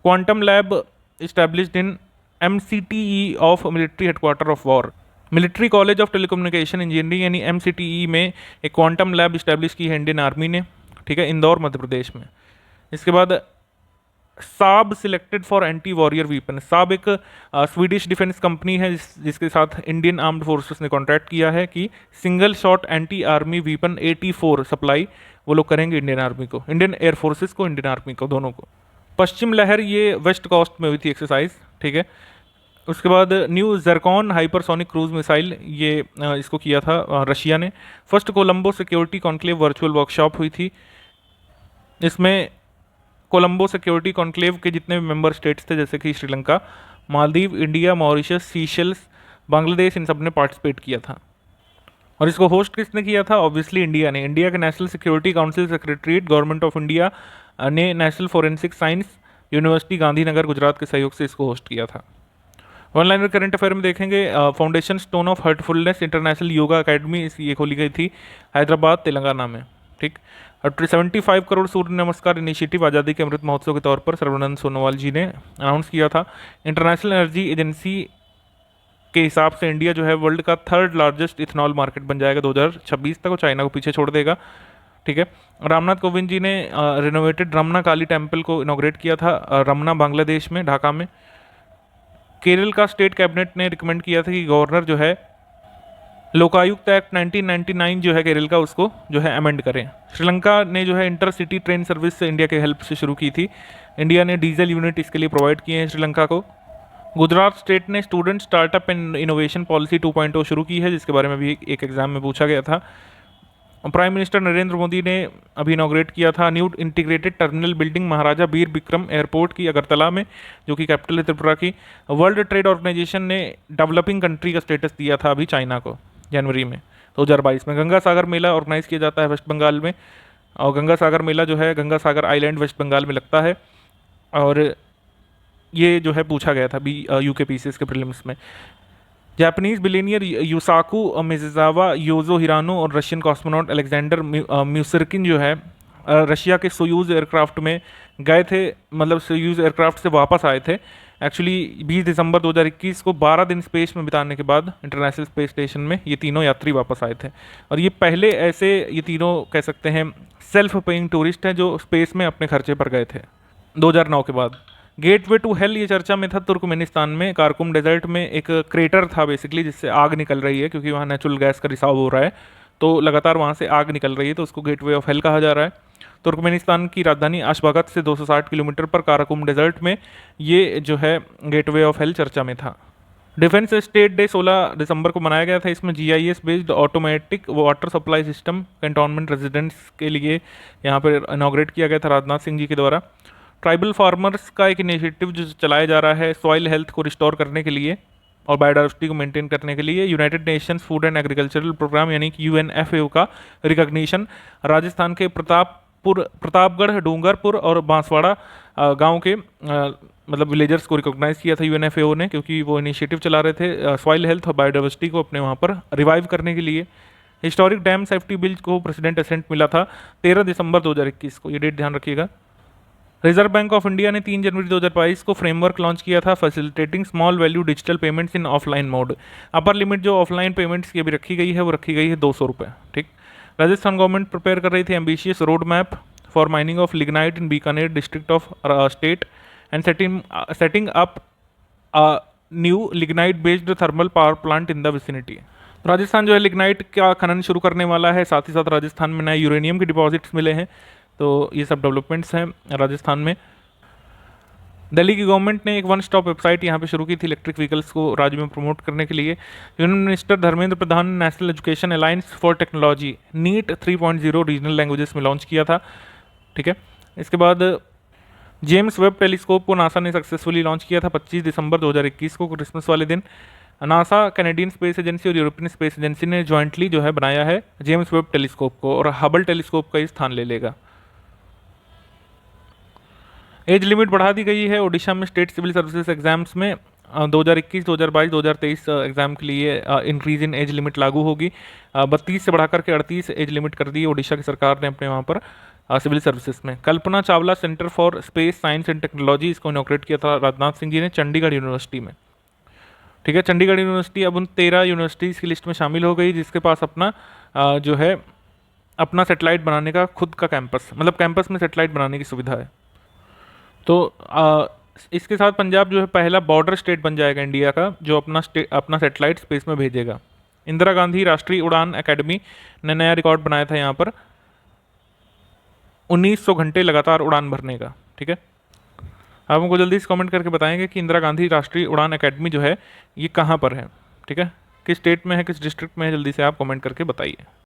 Quantum lab established in MCTE of military headquarter of war. Military college of telecommunication engineering यानी MCTE में एक क्वांटम लैब इस्टेब्लिश की है इंडियन आर्मी ने, ठीक है, इंदौर मध्य प्रदेश में। इसके बाद साब selected for anti warrior weapon. साब एक स्वीडिश डिफेंस कंपनी है जिसके साथ इंडियन आर्म्ड फोर्सेस ने कॉन्ट्रैक्ट किया है कि single shot anti army weapon 84 supply वो लोग करेंगे इंडियन आर्मी को, इंडियन एयर फोर्सेस को, इंडियन आर्मी को, दोनों को। पश्चिम लहर ये वेस्ट कोस्ट में हुई थी एक्सरसाइज, ठीक है। उसके बाद न्यू जर्कॉन हाइपरसोनिक क्रूज मिसाइल ये इसको किया था रशिया ने। First Colombo security conclave virtual workshop हुई थी। इसमें कोलंबो सिक्योरिटी कॉन्क्लेव के जितने भी मेंबर स्टेट्स थे जैसे कि Sri Lanka, Maldives, India, Mauritius, seashells, Bangladesh, इन सब ने पार्टिसिपेट किया था। और इसको होस्ट किसने किया था? ऑब्वियसली इंडिया ने। इंडिया के national security council secretariat government of India ने national forensic science university Gandhinagar Gujarat के सहयोग से इसको होस्ट किया था। वन लाइनर करंट अफेयर में देखेंगे foundation stone of Heartfulness international yoga academy ये खोली गई थी हैदराबाद तेलंगाना में। ठीक। और 75 करोड़ सूर्य नमस्कार इनिशिएटिव आज़ादी के अमृत महोत्सव के तौर पर सर्बानंद सोनोवाल जी ने अनाउंस किया था। इंटरनेशनल एनर्जी एजेंसी के हिसाब से इंडिया जो है वर्ल्ड का 3rd लार्जेस्ट इथेनॉल मार्केट बन जाएगा 2026 तक और चाइना को पीछे छोड़ देगा। ठीक है। रामनाथ कोविंद जी ने रिनोवेटेड रमना काली टेम्पल को इनॉग्रेट किया था रमना बांग्लादेश में ढाका में। केरल का स्टेट कैबिनेट ने रिकमेंड किया था कि गवर्नर जो है लोकायुक्त एक्ट 1999 जो है केरल का उसको जो है अमेंड करें। श्रीलंका ने जो है इंटरसिटी ट्रेन सर्विस से इंडिया के हेल्प से शुरू की थी। इंडिया ने डीजल यूनिट इसके लिए प्रोवाइड किए हैं श्रीलंका को। गुजरात स्टेट ने student startup and innovation policy 2.0 शुरू की है जिसके बारे में भी एक एग्जाम में पूछा गया था। प्राइम मिनिस्टर नरेंद्र मोदी ने अभी इनॉग्रेट किया था न्यू इंटीग्रेटेड टर्मिनल बिल्डिंग महाराजा बीर बिक्रम एयरपोर्ट की अगरतला में जो कि कैपिटल है त्रिपुरा की। वर्ल्ड ट्रेड ऑर्गेनाइजेशन ने डेवलपिंग कंट्री का स्टेटस दिया था अभी चाइना को जनवरी में 2022 में। गंगा सागर मेला ऑर्गेनाइज किया जाता है वेस्ट बंगाल में और गंगा सागर मेला जो है गंगा सागर आइलैंड वेस्ट बंगाल में लगता है और ये जो है पूछा गया था अभी यूके पीसीएस के प्रीलिम्स में। जापानीज बिलियनियर यूसाकू मिज़ावा योजो हिरानो और रशियन कॉस्मोनॉट अलेक्जेंडर म्यूसिरकिन जो है रशिया के सोयूज़ एयरक्राफ्ट में गए थे, मतलब सोयूज़ एयरक्राफ्ट से वापस आए थे एक्चुअली 20 दिसंबर 2021 को। 12 दिन स्पेस में बिताने के बाद इंटरनेशनल स्पेस स्टेशन में ये तीनों यात्री वापस आए थे और ये पहले ऐसे ये तीनों कह सकते हैं सेल्फ पेइंग टूरिस्ट हैं जो स्पेस में अपने खर्चे पर गए थे 2009 के बाद। गेटवे टू हेल ये चर्चा में था तुर्कमेनिस्तान में कारकुम डेजर्ट में एक क्रेटर था बेसिकली जिससे आग निकल रही है क्योंकि वहाँ नेचुरल गैस का रिसाव हो रहा है तो लगातार वहाँ से आग निकल रही है तो उसको गेटवे ऑफ हेल कहा जा रहा है। तुर्कमेनिस्तान की राजधानी अशबागत से 260 किलोमीटर पर काराकुम डेजर्ट में ये जो है गेटवे ऑफ हेल चर्चा में था। डिफेंस स्टेट डे 16 दिसंबर को मनाया गया था। इसमें GIS based automatic water supply system cantonment residents के लिए यहाँ पर इनॉग्रेट किया गया था राजनाथ सिंह जी के द्वारा। ट्राइबल फार्मर्स का एक इनिशिएटिव जो चलाया जा रहा है सॉइल हेल्थ को रिस्टोर करने के लिए और बायोडाइवर्सिटी को मेंटेन करने के लिए United Nations food and agricultural program यानी कि UNFAO का रिकॉग्निशन राजस्थान के प्रतापगढ़ डूंगरपुर और बांसवाड़ा गांव के मतलब विलेजर्स को रिकॉग्नाइज किया था UNFAO ने क्योंकि वो इनिशिएटिव चला रहे थे सॉइल हेल्थ और बायोडाइवर्सिटी को अपने वहाँ पर रिवाइव करने के लिए। हिस्टोरिक डैम सेफ्टी बिल को प्रेसिडेंट असेंट मिला था 13 दिसंबर 2021 को, ये डेट ध्यान रखिएगा। रिजर्व बैंक ऑफ इंडिया ने 3 जनवरी 2022 को फ्रेमवर्क लॉन्च किया था facilitating small value digital payments in offline mode. Upper limit जो ऑफलाइन पेमेंट्स की अभी रखी गई है वो रखी गई है 200 रुपये। ठीक। राजस्थान गवर्नमेंट प्रिपेयर कर रही थी ambitious road map for mining of lignite in Bikaner district of state and setting up new lignite based thermal power plant in the vicinity. Rajasthan जो है लिग्नाइट का खनन शुरू करने वाला है, साथ ही साथ राजस्थान में नए यूरेनियम के डिपॉजिट्स मिले हैं, तो ये सब डेवलपमेंट्स हैं राजस्थान में। दिल्ली की गवर्नमेंट ने एक वन स्टॉप वेबसाइट यहाँ पे शुरू की थी इलेक्ट्रिक व्हीकल्स को राज्य में प्रमोट करने के लिए। यूनियन मिनिस्टर धर्मेंद्र प्रधान ने national education alliance for technology NEAT 3.0 regional languages में लॉन्च किया था। ठीक है। इसके बाद जेम्स वेब टेलीस्कोप को नासा ने सक्सेसफुली लॉन्च किया था 25 दिसंबर 2021 को क्रिसमस वाले दिन। नासा कैनेडियन स्पेस एजेंसी और यूरोपियन स्पेस एजेंसी ने जॉइंटली जो है बनाया है जेम्स वेब टेलीस्कोप को और हबल टेलीस्कोप का स्थान ले लेगा। एज लिमिट बढ़ा दी गई है ओडिशा में स्टेट सिविल सर्विसेज एग्जाम्स में 2021, 2022, 2023 एग्जाम के लिए इंक्रीज इन एज लिमिट लागू होगी। 32 से बढ़ाकर के 38 एज लिमिट कर दी ओडिशा की सरकार ने अपने वहाँ पर सिविल सर्विसेज में। Kalpana Chawla centre for space science and technology इसको इनॉग्रेट किया था राजनाथ सिंह जी ने चंडीगढ़ यूनिवर्सिटी में। ठीक है। चंडीगढ़ यूनिवर्सिटी अब उन 13 यूनिवर्सिटीज़ की लिस्ट में शामिल हो गई जिसके पास अपना जो है अपना सेटेलाइट बनाने का खुद का कैंपस, मतलब कैंपस में सेटेलाइट बनाने की सुविधा है। तो इसके साथ पंजाब जो है पहला बॉर्डर स्टेट बन जाएगा इंडिया का जो अपना सेटेलाइट स्पेस में भेजेगा। इंदिरा गांधी राष्ट्रीय उड़ान एकेडमी ने नया रिकॉर्ड बनाया था यहाँ पर 1900 घंटे लगातार उड़ान भरने का। ठीक है। आप हमको जल्दी से कमेंट करके बताएंगे कि इंदिरा गांधी राष्ट्रीय उड़ान एकेडमी जो है ये कहाँ पर है। ठीक है, किस स्टेट में है, किस डिस्ट्रिक्ट में है, जल्दी से आप कमेंट करके बताइए।